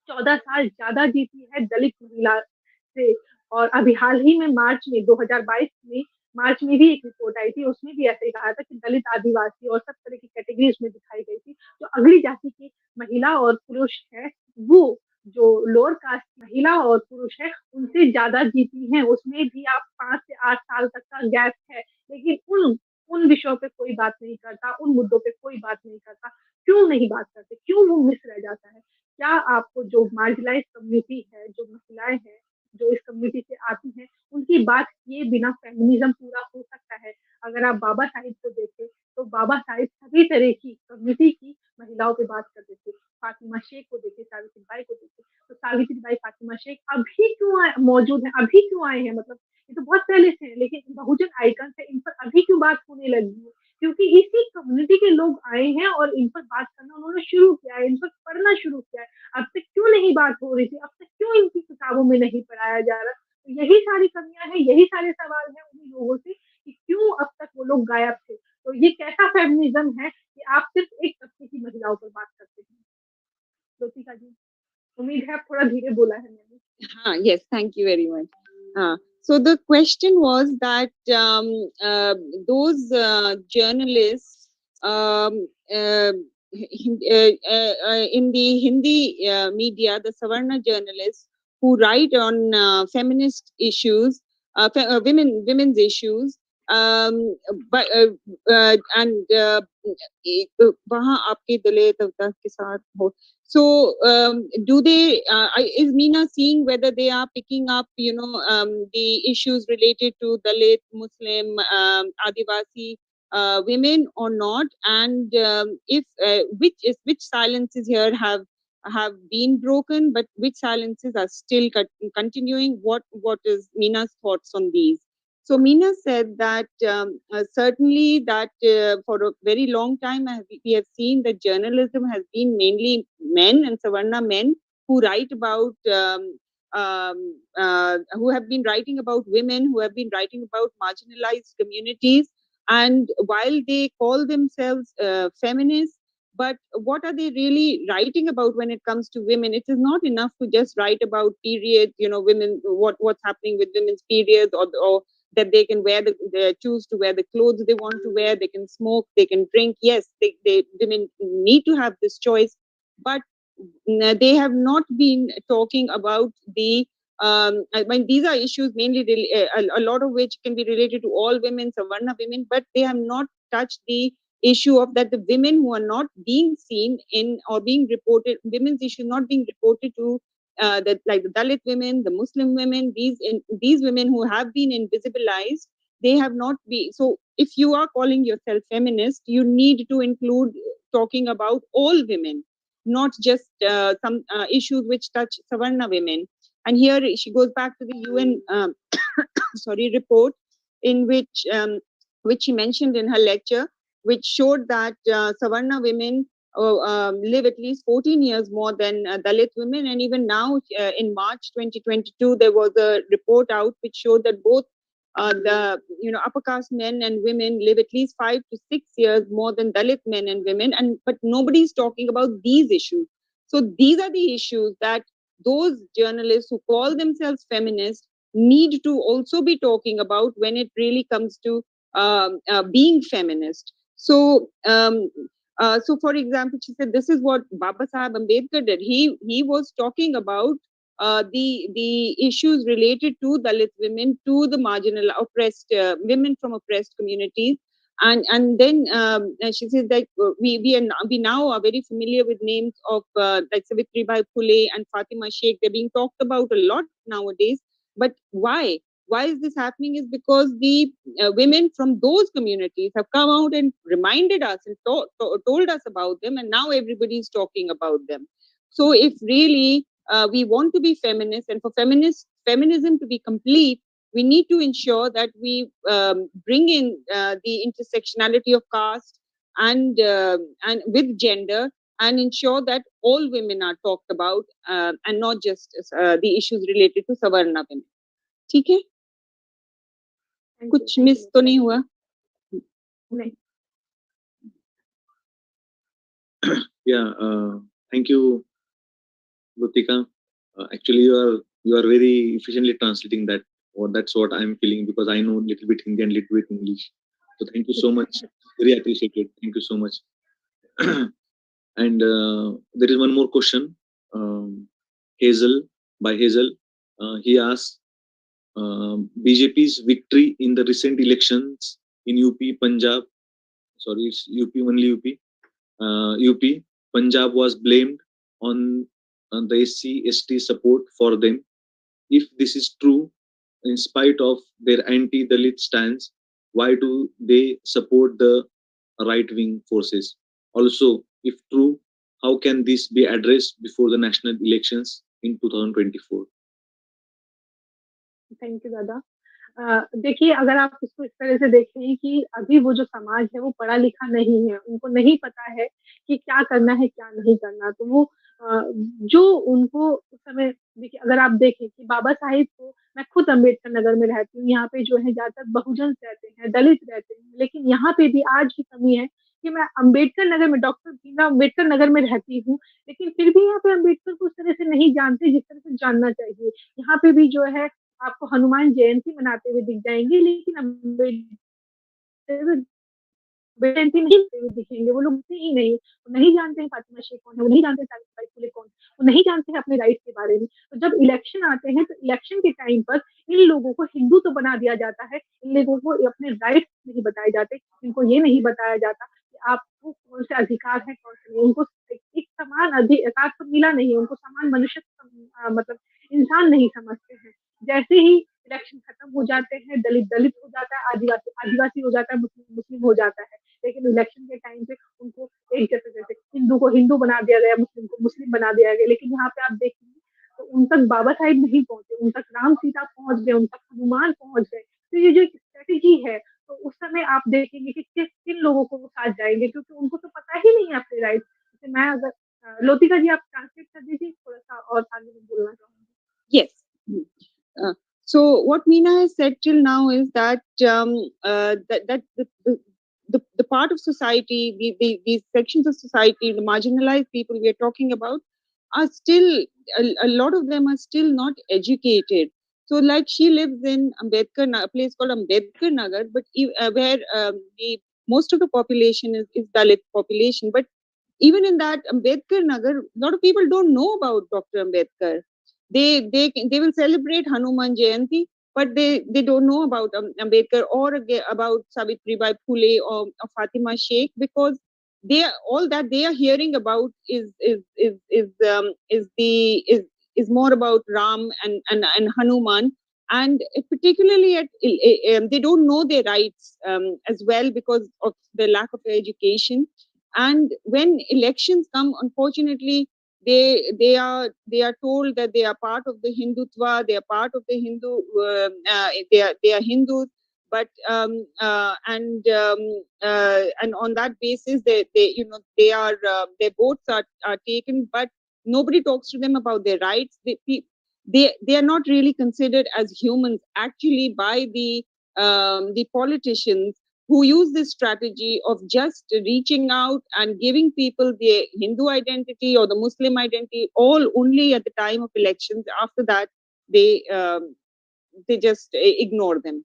14 साल ज्यादा जीती है दलित महिला से। और अभी हाल ही में मार्च में 2022 में मार्च में भी एक रिपोर्ट आई थी, उसमें भी ऐसे ही कहा था कि दलित, आदिवासी और सब तरह की कैटेगरीज में दिखाई गई थी। जो अगली जाति की महिला और पुरुष है, वो जो लोअर कास्ट महिला और पुरुष है उनसे ज्यादा जीती हैं, उसमें भी आप 5 से 8 साल तक का गैप है। लेकिन उन उन विषयों पे कोई बात नहीं करता, उन मुद्दों पे कोई बात नहीं करता। क्यों नहीं बात करते? क्यों वो मिस रह जाता है? क्या आपको जो मार्जिनलाइज कम्युनिटी है, जो महिलाएं हैं, जो इस कम्युनिटी से आती हैं, उनकी बात किए बिना फेमिनिज्म पूरा हो सकता है? अगर आप बाबा साहिब को देखें तो बाबा साहिब सभी तरह की कम्युनिटी की महिलाओं पे बात करते थे। फातिमा शेख को देखे, सावित्री बाई को देखे, तो सावित्री बाई, फातिमा शेख अभी क्यों मौजूद है, अभी क्यों आए हैं? मतलब ये तो बहुत पहले से है, लेकिन बहुजन आइकन है, इन पर अभी क्यों बात होने लगी है? क्योंकि इसी कम्युनिटी के लोग आए हैं और इन पर बात करना उन्होंने शुरू किया है, इन पर पढ़ना शुरू किया है। अब तक क्यों नहीं बात हो रही थी? अब तक क्यों इनकी किताबों में नहीं पढ़ाया जा रहा? तो यही सारी कमियां हैं, यही सारे सवाल हैं उन्हीं लोगों से कि क्यों अब तक वो लोग गायब थे। तो ये कैसा फेमिनिज्म है कि आप सिर्फ एक तबके की महिलाओं पर बात करते हैं? ज्योतिका जी, उम्मीद है आप थोड़ा धीरे बोला है मैंने। Yes, thank you very much. So the question was that those journalists in the Hindi media, the Savarna journalists who write on feminist issues, women's issues, but and वहाँ आपके दलित के साथ हो. So, do they? Is Meena seeing whether they are picking up, the issues related to Dalit, Muslim, Adivasi women or not? And if which silences here have been broken, but which silences are still continuing? What is Meena's thoughts on these? So Meena said that certainly that for a very long time we have seen that journalism has been mainly men and Savarna men who write about, who have been writing about women, who have been writing about marginalized communities. And while they call themselves feminists, but what are they really writing about when it comes to women? It is not enough to just write about periods, women, what's happening with women's periods, or that they can they choose to wear the clothes they want to wear, they can smoke, they can drink. Yes, women need to have this choice, but they have not been talking about the I mean, these are issues mainly a lot of which can be related to all women, Savarna women, but they have not touched the issue of that the women who are not being seen in or being reported, women's issue not being reported to like the Dalit women, the Muslim women, these women who have been invisibilized, they have not been. So if you are calling yourself feminist, you need to include talking about all women, not just some issues which touch Savarna women. And here she goes back to the UN report in which she mentioned in her lecture, which showed that Savarna women live at least 14 years more than Dalit women. And even now, in March 2022, there was a report out which showed that both the upper caste men and women live at least 5 to 6 years more than Dalit men and women. And but nobody's talking about these issues. So these are the issues that those journalists who call themselves feminists need to also be talking about when it really comes to being feminist. So, so for example, she said this is what Baba Sahib Ambedkar did. He was talking about the issues related to Dalit women, to the marginal, oppressed women from oppressed communities. And then she says that we now are very familiar with names of like Savitri Bai Phule and Fatima Sheikh. They're being talked about a lot nowadays. But why? Why is this happening? Is because the women from those communities have come out and reminded us and told us about them, and now everybody is talking about them. So if really we want to be feminist, and for feminism to be complete, we need to ensure that we bring in the intersectionality of caste and with gender, and ensure that all women are talked about and not just the issues related to Savarna women. ठीक है? कुछ miss तो नहीं हुआ? नहीं. Yeah, thank you, Lutika. Actually, you are very efficiently translating that. Or that's what I'm feeling, because I know a little bit Hindi and little bit English. So thank you so much. Very appreciated. Thank you so much. And there is one more question. Hazel, by Hazel, he asks, BJP's victory in the recent elections in UP, Punjab. Sorry, it's UP only UP. UP, Punjab was blamed on the SC, ST support for them. If this is true, in spite of their anti-Dalit stance, why do they support the right-wing forces? Also, if true, how can this be addressed before the national elections in 2024? Thank you दादा. देखिए, अगर आप इसको इस तरह से देखें कि अभी वो जो समाज है वो पढ़ा लिखा नहीं है, उनको नहीं पता है कि क्या करना है क्या नहीं करना, तो वो जो उनको उस समय, देखिए अगर आप देखें कि बाबा साहिब को, मैं खुद अम्बेडकर नगर में रहती हूँ, यहाँ पे जो है ज्यादातर बहुजन रहते हैं, दलित रहते हैं, लेकिन यहाँ पे भी आज भी कमी है कि मैं अम्बेडकर नगर में, डॉक्टर भीमराव अम्बेडकर नगर में रहती हूँ, लेकिन फिर भी यहाँ पे अम्बेडकर को उस तरह से नहीं जानते जिस तरह से जानना चाहिए. यहाँ पे भी जो है आपको हनुमान जयंती मनाते हुए दिख जाएंगे, लेकिन अम्बेडकर जयंती नहीं हुए दिखेंगे, वो लोग ही नहीं, वो नहीं जानते हैं फातिमा शेख कौन है, वो नहीं जानते सावित्रीबाई फुले कौन है, वो नहीं जानते हैं अपने राइट्स के बारे में. तो जब इलेक्शन आते हैं तो इलेक्शन के टाइम पर इन लोगों को हिंदू तो बना दिया जाता है, इन लोगों को अपने राइट्स नहीं बताए जाते, इनको ये नहीं बताया जाता कि आपको कौन से अधिकार है कौन से नहीं. उनको एक समान अधिकार तो मिला नहीं, उनको समान मनुष्य मतलब इंसान नहीं समझते हैं. जैसे ही इलेक्शन खत्म हो जाते हैं, दलित दलित हो जाता है, आदिवासी आदिवासी हो जाता है, मुस्लिम मुस्लिम हो जाता है, लेकिन इलेक्शन के टाइम पे उनको एक जैसे हिंदू को हिंदू बना दिया गया, मुस्लिम को मुस्लिम बना दिया गया. लेकिन यहाँ पे आप देखेंगे तो उन तक बाबा साहिब नहीं पहुंचे, उन तक राम सीता पहुंच गए, उन तक हनुमान पहुंच गए. तो ये जो स्ट्रेटेजी है, तो उस समय आप देखेंगे कि किन लोगों को वो साथ जाएंगे, क्योंकि उनको तो पता ही नहीं है अपने राइट. जैसे मैं अगर लोतिका जी आप ट्रांसलेट कर दीजिए थोड़ा सा, और आगे मैं बोलना चाहूंगी. Yes. So what Meena has said till now is that that the part of society, these sections of society, the marginalized people we are talking about, are still a lot of them are still not educated. So like she lives in a place called Ambedkar Nagar, but where the most of the population is Dalit population. But even in that Ambedkar Nagar, a lot of people don't know about Dr. Ambedkar. They will celebrate Hanuman Jayanti, but they don't know about Ambedkar or about Savitri Bai Phule or Fatima Sheikh, because all that they are hearing about is more about Ram and Hanuman, and particularly they don't know their rights as well because of the lack of education. And when elections come, unfortunately, they are told that they are part of the Hindutva, they are part of the Hindu, they are Hindus, but and on that basis they are their votes are taken, but nobody talks to them about their rights. They are not really considered as humans actually by the politicians, who use this strategy of just reaching out and giving people the Hindu identity or the Muslim identity all only at the time of elections. After that, they just ignore them.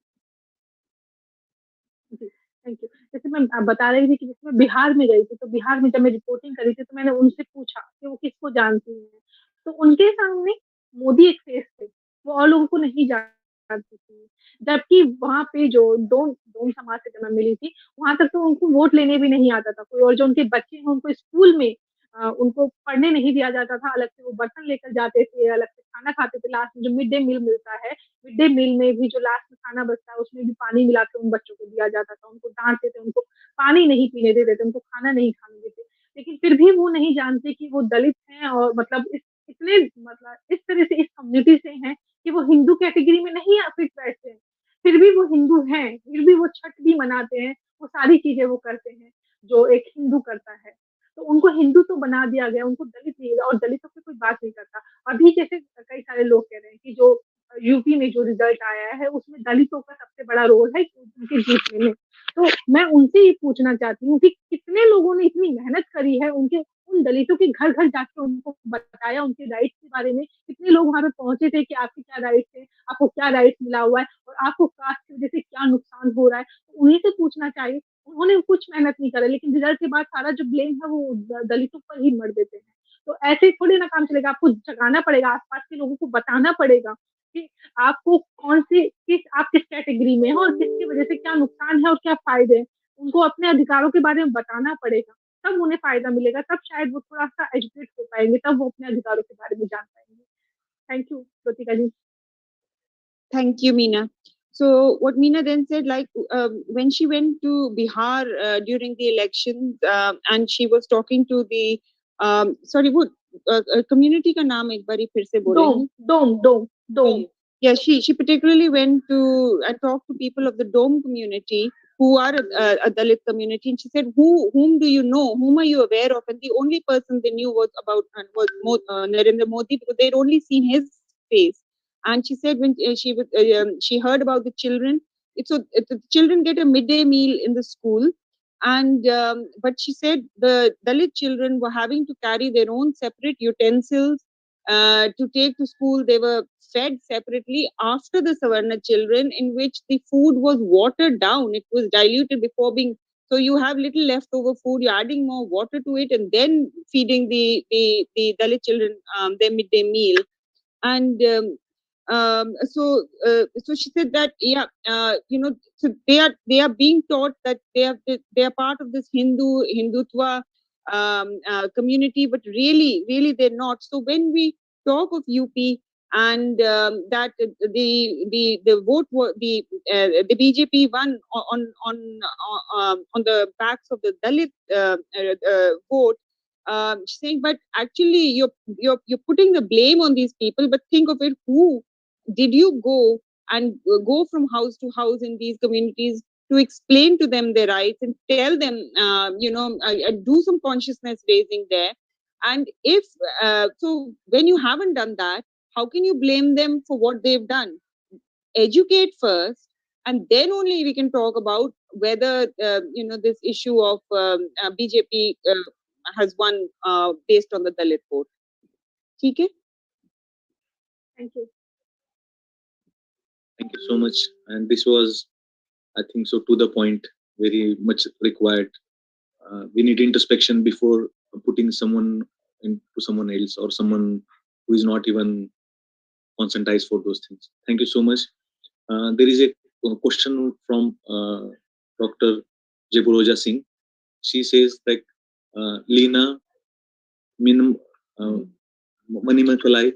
Thank you. जैसे मैं बता रही थी कि जैसे मैं बिहार में गई थी, तो बिहार में जब मैं रिपोर्टिंग करी थी तो मैंने उनसे पूछा कि वो किसको जानती हैं, तो उनके सामने मोदी एक फेस थे, वो और लोगों को नहीं जानती थी। जबकि वहाँ पे जो डोम समाज से जब मैं मिली थी, वहां तक तो उनको वोट लेने भी नहीं आता था कोई, और जो उनके बच्चे हैं उनको स्कूल में उनको पढ़ने नहीं दिया जाता था, अलग से वो बर्तन लेकर जाते थे, अलग से खाना खाते थे। लास्ट में जो मिड डे मील मिलता है, मिड डे मील में भी जो लास्ट में खाना बचता है उसमें भी पानी मिला के उन बच्चों को दिया जाता था, उनको डांटते थे, उनको पानी नहीं पीने देते थे, उनको खाना नहीं खाने देते। लेकिन फिर भी वो नहीं जानते कि वो दलित हैं, और मतलब इस इतने मतलब इस तरह से इस कम्युनिटी से हैं कि वो हिंदू कैटेगरी में नहीं फिट बैठते हैं, फिर भी वो हिंदू हैं, फिर भी वो छठ भी मनाते हैं, वो सारी चीजें वो करते हैं जो एक हिंदू करता है। तो उनको हिंदू तो बना दिया गया, उनको दलित नहीं, और दलितों की कोई बात नहीं करता। अभी जैसे कई सारे लोग कह रहे हैं कि जो यूपी में जो रिजल्ट आया है उसमें दलितों का सबसे बड़ा रोल है उनके जीतने में। तो मैं उनसे ये पूछना चाहती हूँ कि कितने लोगों ने इतनी मेहनत करी है, उनके उन दलितों के घर घर जाके उनको बताया उनके राइट्स के बारे में, कितने लोग वहां पे पहुंचे थे कि आपके क्या राइट्स है, आपको क्या राइट्स मिला हुआ है, और आपको कास्ट की वजह से क्या नुकसान हो रहा है, तो उन्हीं से पूछना चाहिए। उन्होंने कुछ मेहनत नहीं करा, लेकिन रिजल्ट के बाद सारा जो ब्लेम है वो दलितों पर ही मर देते हैं। तो ऐसे थोड़ी ना काम चलेगा, आपको जगाना पड़ेगा, आसपास के लोगों को बताना पड़ेगा कि आपको कौन से आप किस कैटेगरी में है और किसकी वजह से क्या नुकसान है और क्या फायदे हैं। उनको अपने अधिकारों के बारे में बताना पड़ेगा, तब उन्हें फायदा मिलेगा, तब शायद वो थोड़ा सा एजुकेट हो पाएंगे, तब वो अपने अधिकारों के बारे में जान पाएंगे। Thank you Jyotika ji. Thank you, Meena. So what Meena then said, like when she went to Bihar during the elections, and she was talking to the sorry, what community का नाम एक बारी फिर से बोलेंगे? Dome. Yeah, she particularly went to and talked to people of the Dome community who are a Dalit community, and she said, whom do you know? Whom are you aware of? And the only person they knew was about Narendra Modi, because they'd only seen his face. And she said when she heard about the children, the children get a midday meal in the school, and but she said the Dalit children were having to carry their own separate utensils to take to school. They were fed separately after the Savarna children, in which the food was watered down. It was diluted before being. So you have little leftover food. You're adding more water to it, and then feeding the Dalit children their midday meal. And so she said that so they are being taught that they are part of this Hindutva community, but really they're not. So when we talk of UP, and that the vote the BJP won on the backs of the Dalit vote. She's saying, but actually, you're putting the blame on these people. But think of it: who did you go and go from house to house in these communities to explain to them their rights and tell them, do some consciousness raising there? And if so, when you haven't done that, how can you blame them for what they've done? Educate first, and then only we can talk about whether this issue of BJP has won based on the Dalit vote. Okay? Thank you. Thank you so much. And this was, I think so, to the point, very much required. We need introspection before putting someone into someone else, or someone who is not even conscientized for those things. Thank you so much. There is a question from Dr. Jeburoja Singh. She says like, Lena Min Manimakalai,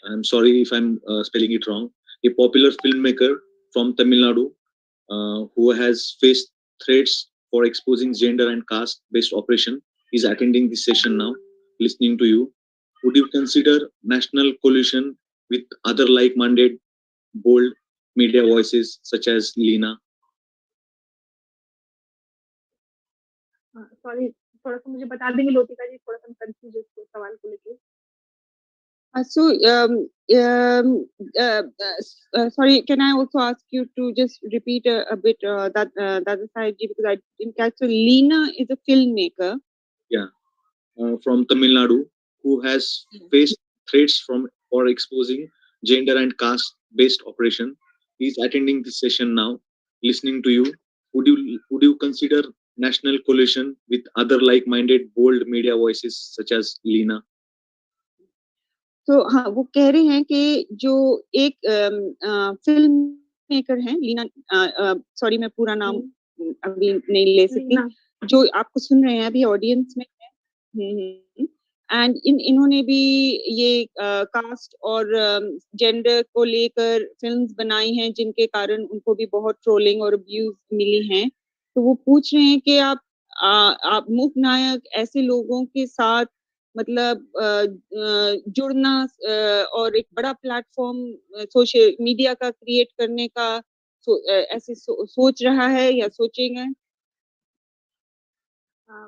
I'm sorry if I'm spelling it wrong, a popular filmmaker from Tamil Nadu who has faced threats for exposing gender and caste-based operation, is attending this session now, listening to you. Would you consider national coalition with other like-minded, bold media voices such as Lena? Sorry, थोड़ा सा मुझे बता देंगे लोतिका जी, थोड़ा सा confuse है इस सवाल को लेके। Sorry, can I also ask you to just repeat a bit that other side, because I didn't catch. So Lena is a filmmaker. Yeah, from Tamil Nadu, who has faced threats for exposing gender and caste-based operation. He's attending this session now, listening to you. Would you consider national coalition with other like-minded, bold media voices such as Lena? तो हाँ, वो कह रहे हैं कि जो एक film maker है लीना, सॉरी मैं पूरा नाम अभी नहीं ले सकती, जो आपको सुन रहे हैं अभी ऑडियंस में है, एंड इन्होंने भी ये कास्ट और जेंडर को लेकर फिल्म्स बनाई हैं जिनके कारण उनको भी बहुत ट्रोलिंग और अब्यूज मिली हैं। तो वो पूछ रहे हैं कि आप मुख्य नायक ऐसे लोगों के साथ मतलब जुड़ना और एक बड़ा प्लेटफॉर्म सोशल मीडिया का क्रिएट करने का ऐसे सोच रहा है या सोचेंगे?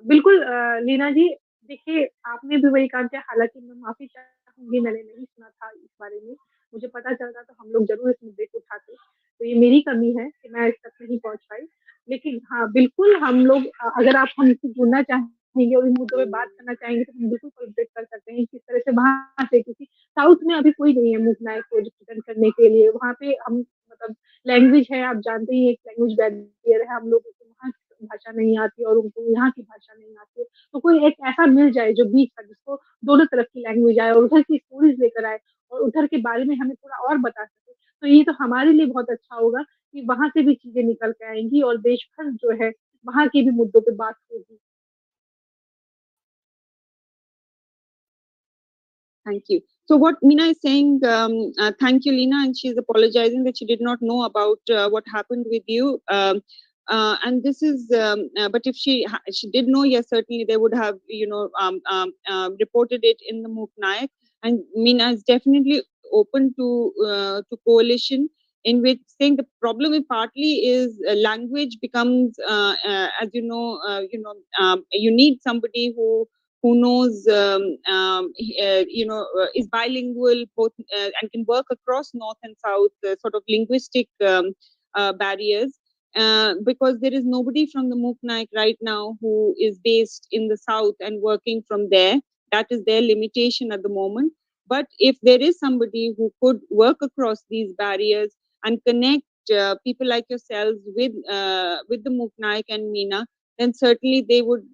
बिल्कुल लीना जी, देखिए आपने भी वही काम किया, हालांकि मैं माफी चाहूंगी, मैंने नहीं सुना था इस बारे में, मुझे पता चलता तो हम लोग जरूर इस मुद्दे को उठाते, तो ये मेरी कमी है कि मैं इस तक नहीं पहुंच पाई। लेकिन हाँ बिल्कुल हम लोग अगर आप हमसे जुड़ना चाहेंगे और इन मुद्दों पे बात करना चाहेंगे तो हम बिल्कुल कोऑपरेट कर सकते हैं किस तरह से वहाँ से, क्योंकि साउथ में अभी कोई नहीं है मूक नायक को रिप्रेजेंट करने के लिए, वहाँ पे हम मतलब लैंग्वेज है, आप जानते ही एक लैंग्वेज बैरियर है, हम लोग वहाँ भाषा नहीं आती और उनको यहाँ की भाषा नहीं आती, तो कोई एक ऐसा मिल जाए जो बीच का, जिसको दोनों तरफ की लैंग्वेज आए और उधर की स्टोरीज लेकर आए और उधर के बारे में हमें थोड़ा और बता सके, तो ये तो हमारे लिए बहुत अच्छा होगा कि वहां से भी चीजें निकल के आएंगी और देश भर जो है वहां के भी मुद्दों पे बात होगी। Thank you. So what Meena is saying, thank you, Lina, and she's apologizing that she did not know about what happened with you. And this is, but if she did know, yes, certainly they would have, reported it in the MOOC Nayak. And Meena is definitely open to coalition in which saying the problem is partly is language becomes, as you need somebody who knows is bilingual both and can work across north and south sort of linguistic barriers, because there is nobody from the Muknaik right now who is based in the south and working from there. That is their limitation at the moment. But if there is somebody who could work across these barriers and connect people like yourselves with the Muknaik and Meena, then certainly they would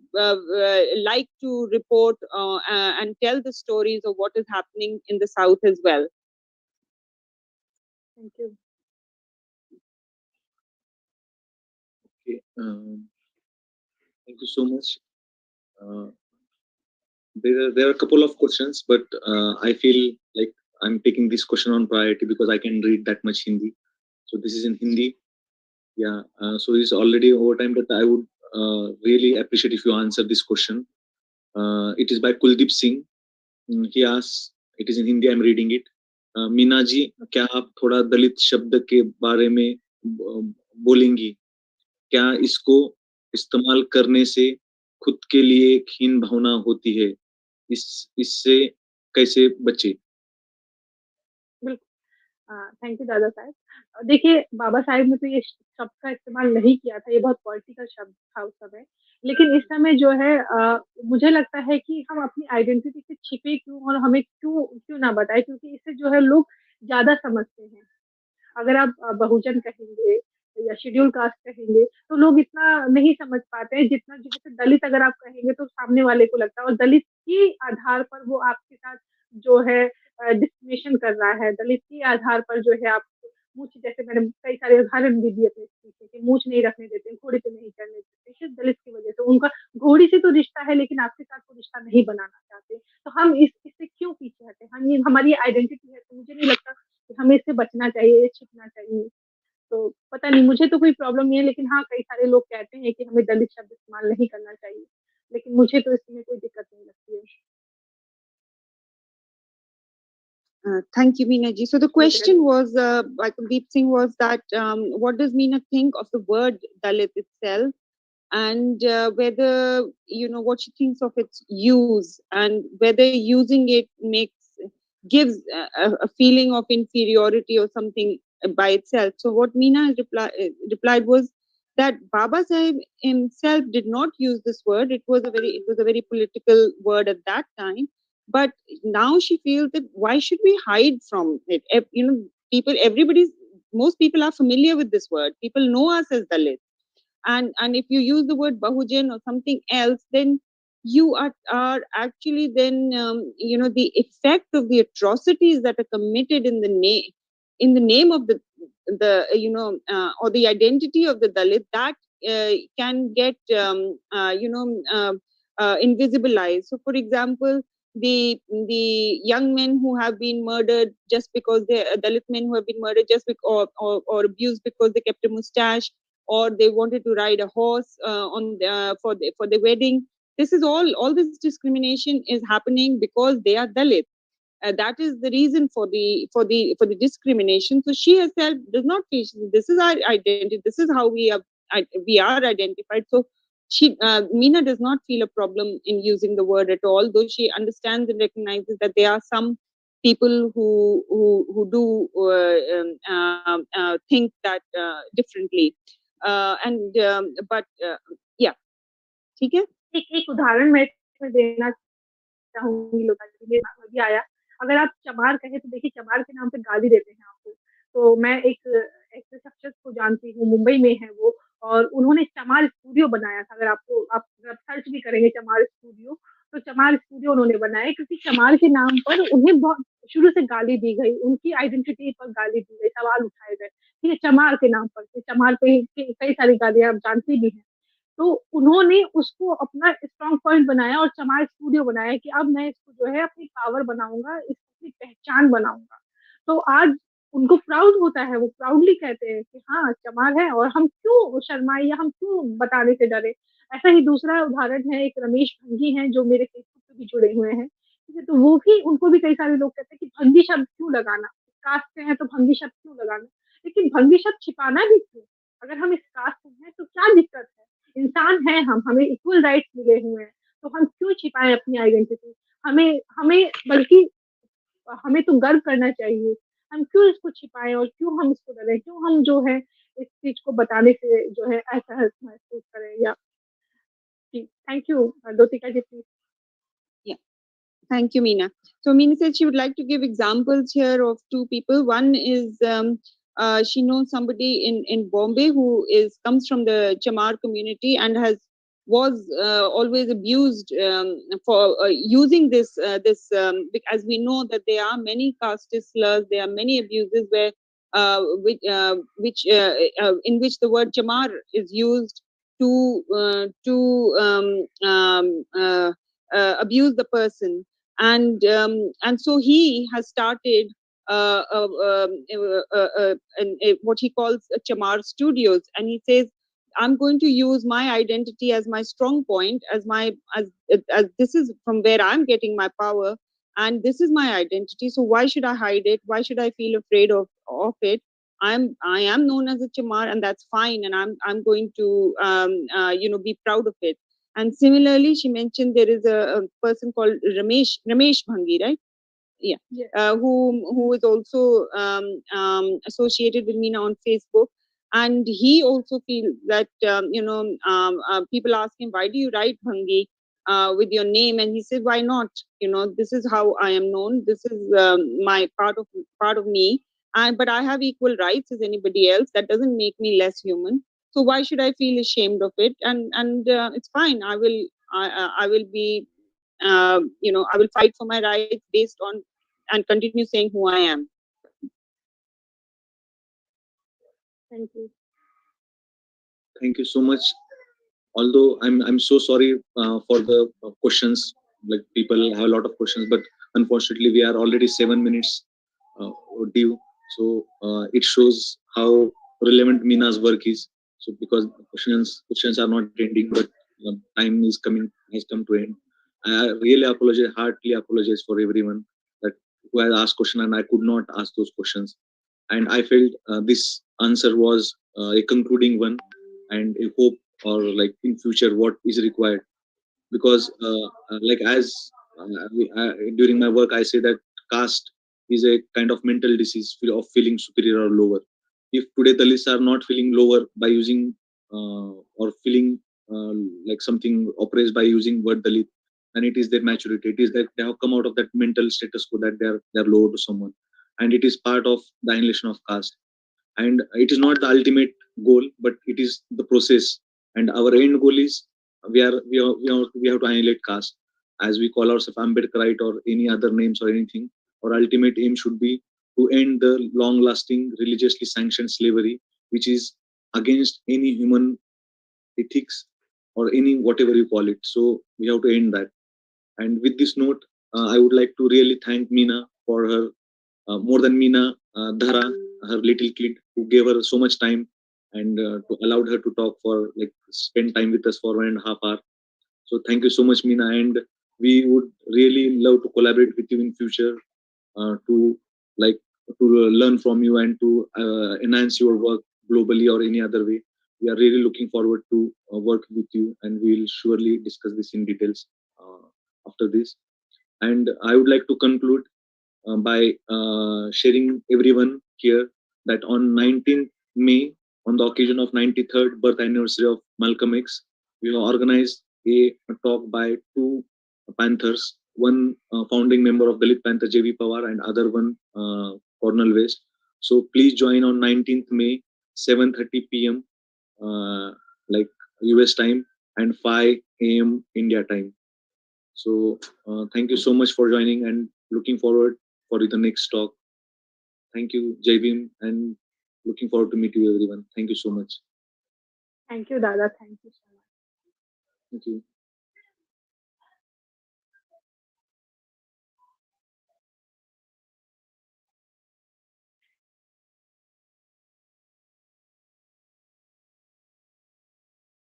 like to report and tell the stories of what is happening in the south as well. Thank you. Okay. Thank you so much. There are a couple of questions, but I feel like I'm taking this question on priority because I can read that much Hindi. So this is in Hindi. Yeah. So it's already over time, but I would really appreciate if you answer this question. It is by Kuldeep Singh. He asks, it is in Hindi, I'm reading it. Meena ji, क्या आप थोड़ा दलित शब्द के बारे में बोलेंगी? क्या इसको इस्तेमाल करने से खुद के लिए एक हीन भावना होती है? इससे कैसे बचे? Thank you Dada Saheb. देखिए बाबा साहेब ने तो ये शब्द का इस्तेमाल नहीं किया था, ये बहुत पॉलिटिकल शब्द था उस समय, लेकिन इस समय जो है मुझे लगता है कि हम अपनी आइडेंटिटी से छिपे क्यों और हमें क्यों क्यों ना बताए, क्योंकि इससे जो है लोग ज्यादा समझते हैं। अगर आप बहुजन कहेंगे या शेड्यूल कास्ट कहेंगे तो लोग इतना नहीं समझ पाते हैं जितना, जैसे दलित अगर आप कहेंगे तो सामने वाले को लगता है, और दलित के आधार पर वो आपके साथ जो है डिस्क्रिमिनेशन कर रहा है, दलित के आधार पर जो है आप मूछ, जैसे मैंने कई सारे उदाहरण भी दिए अपने स्पीच में कि मूछ नहीं रखने देते, घोड़े पे नहीं चढ़ने देते, सिर्फ दलित की वजह से उनका घोड़ी से तो रिश्ता है लेकिन आपके साथ वो रिश्ता नहीं बनाना चाहते, तो हम इससे क्यों पीछे हटे, हम ये हमारी आइडेंटिटी है, तो मुझे नहीं लगता कि हमें इससे बचना चाहिए, छिपना चाहिए। तो पता नहीं, मुझे तो कोई प्रॉब्लम नहीं है, लेकिन हाँ कई सारे लोग कहते हैं कि हमें दलित शब्द इस्तेमाल नहीं करना चाहिए, लेकिन मुझे तो इसमें कोई दिक्कत नहीं लगती है। Thank you, Meena ji. So the question was, by Kuldeep Singh, was that what does Meena think of the word Dalit itself, and whether what she thinks of its use, and whether using it gives a feeling of inferiority or something by itself. So what Meena replied was that Baba Sahib himself did not use this word. It was a very political word at that time. But now she feels that why should we hide from it? Most people are familiar with this word. People know us as Dalit. And if you use the word Bahujan or something else, then you are actually then the effect of the atrocities that are committed in the name of the or the identity of the Dalit, that can get invisibilized. So, for example, the young men who have been murdered just because they Dalit men who have been murdered just because, or abused because they kept a mustache, or they wanted to ride a horse for the wedding. This is all this discrimination is happening because they are Dalit. That is the reason for the discrimination. So she herself does not feel this is our identity. This is how we are identified. So Meena does not feel a problem in using the word at all, though she understands and recognizes that there are some people who do think that differently. And but yeah, ठीक है. एक उदाहरण मैं इसमें देना चाहूंगी लोटा जी, मेरे दिमाग में भी आया। अगर आप चमार कहें तो देखिए चमार के नाम पे गाली देते हैं आपको। तो मैं एक ऐसे शख्स को जानती हूँ, मुंबई में है वो, और उन्होंने चमार स्टूडियो बनाया था। अगर आप सर्च भी करेंगे चमार स्टूडियो, तो चमार स्टूडियो उन्होंने बनाया क्योंकि चमार के नाम पर उन्हें बहुत शुरू से गाली दी गई, उनकी आइडेंटिटी पर गाली दी गई, सवाल उठाए गए। ठीक है, चमार के नाम पर, चमार पे कई सारी गालियाँ आप जानती भी हैं। तो उन्होंने उसको अपना स्ट्रॉन्ग पॉइंट बनाया और चमार स्टूडियो बनाया कि अब मैं इसको जो है अपनी पावर बनाऊंगा, इसकी पहचान बनाऊंगा। तो आज उनको प्राउड होता है, वो प्राउडली कहते हैं कि हाँ चमार है, और हम क्यों शर्माए या हम क्यों बताने से डरे। ऐसा ही दूसरा उदाहरण है, एक रमेश भंगी हैं जो मेरे फेसबुक पे भी जुड़े हुए हैं। ठीक है, तो वो भी, उनको भी कई सारे लोग कहते हैं कि भंगी शब्द क्यों लगाना, कास्ट से है तो भंगी शब्द क्यों लगाना। लेकिन भंगी शब्द छिपाना भी क्यों, अगर हम इस कास्ट से हैं तो क्या दिक्कत है, इंसान है हम, हमें इक्वल राइट्स मिले हुए हैं, तो हम क्यों छिपाएं अपनी आइडेंटिटी। हमें हमें बल्कि हमें तो गर्व करना चाहिए। हम क्यों इसको छिपाएं और क्यों हम इसको डरें, क्यों हम जो है इस चीज को बताने से जो है ऐसा महसूस करें। या जी, थैंक यू दोतिका ji, please. Yeah. Thank you, Meena. So Meena said she would like to give examples here of two people. One is she knows somebody in Bombay who comes from the Chamar community and was always abused for using as we know that there are many caste slurs, there are many abuses where in which the word Chamar is used to abuse the person. And so he has started what he calls Chamar Studios, and he says, I'm going to use my identity as my strong point, as this is from where I'm getting my power, and this is my identity. So why should I hide it? Why should I feel afraid of it? I am known as a Chamar, and that's fine, and I'm going to be proud of it. And similarly, she mentioned there is a person called Ramesh Bhangi, right? Yeah. Who is also associated with Meena on Facebook. And he also feels that, people ask him, why do you write Bhangi with your name? And he says, why not? This is how I am known. This is my part of me. But I have equal rights as anybody else. That doesn't make me less human. So why should I feel ashamed of it? And it's fine. I will be, I will fight for my rights based on and continue saying who I am. Thank you. Thank you so much. Although I'm so sorry for the questions. Like people have a lot of questions, but unfortunately we are already 7 minutes due. So it shows how relevant Meena's work is. So because questions are not ending, but time has come to end. I really heartily apologize for everyone that who has asked question and I could not ask those questions. And I felt this answer was a concluding one, and a hope or like in future what is required. Because like as during my work I say that caste is a kind of mental disease of feeling superior or lower. If today the lists are not feeling lower by using or feeling like something oppressed by using word Dalit, then it is their maturity. It is that they have come out of that mental status quo that they are lower to someone, and it is part of the annihilation of caste. And it is not the ultimate goal, but it is the process. And our end goal is we have to annihilate caste, as we call ourselves Ambedkarite or any other names or anything. Our ultimate aim should be to end the long-lasting religiously sanctioned slavery, which is against any human ethics or any whatever you call it. So we have to end that. And with this note, I would like to really thank Meena for her, more than Meena, Dhara, her little kid, who gave her so much time and to allowed her to talk for like spend time with us for 1.5 hours. So thank you so much, Meena, and we would really love to collaborate with you in future, to like to learn from you and to enhance your work globally or any other way. We are really looking forward to work with you, and we'll surely discuss this in details after this. And I would like to conclude by sharing everyone here that on 19th May, on the occasion of 93rd birth anniversary of Malcolm X, we have organized a talk by two Panthers, one founding member of Dalit Panther J.V. Pawar and other one Cornel West. So please join on 19th May, 7:30 p.m. Like US time and 5 a.m. India time. So thank you so much for joining and looking forward for the next talk. Thank you, Jai and looking forward to meet you everyone. Thank you so much. Thank you, Dada. Thank you so much. Thank you.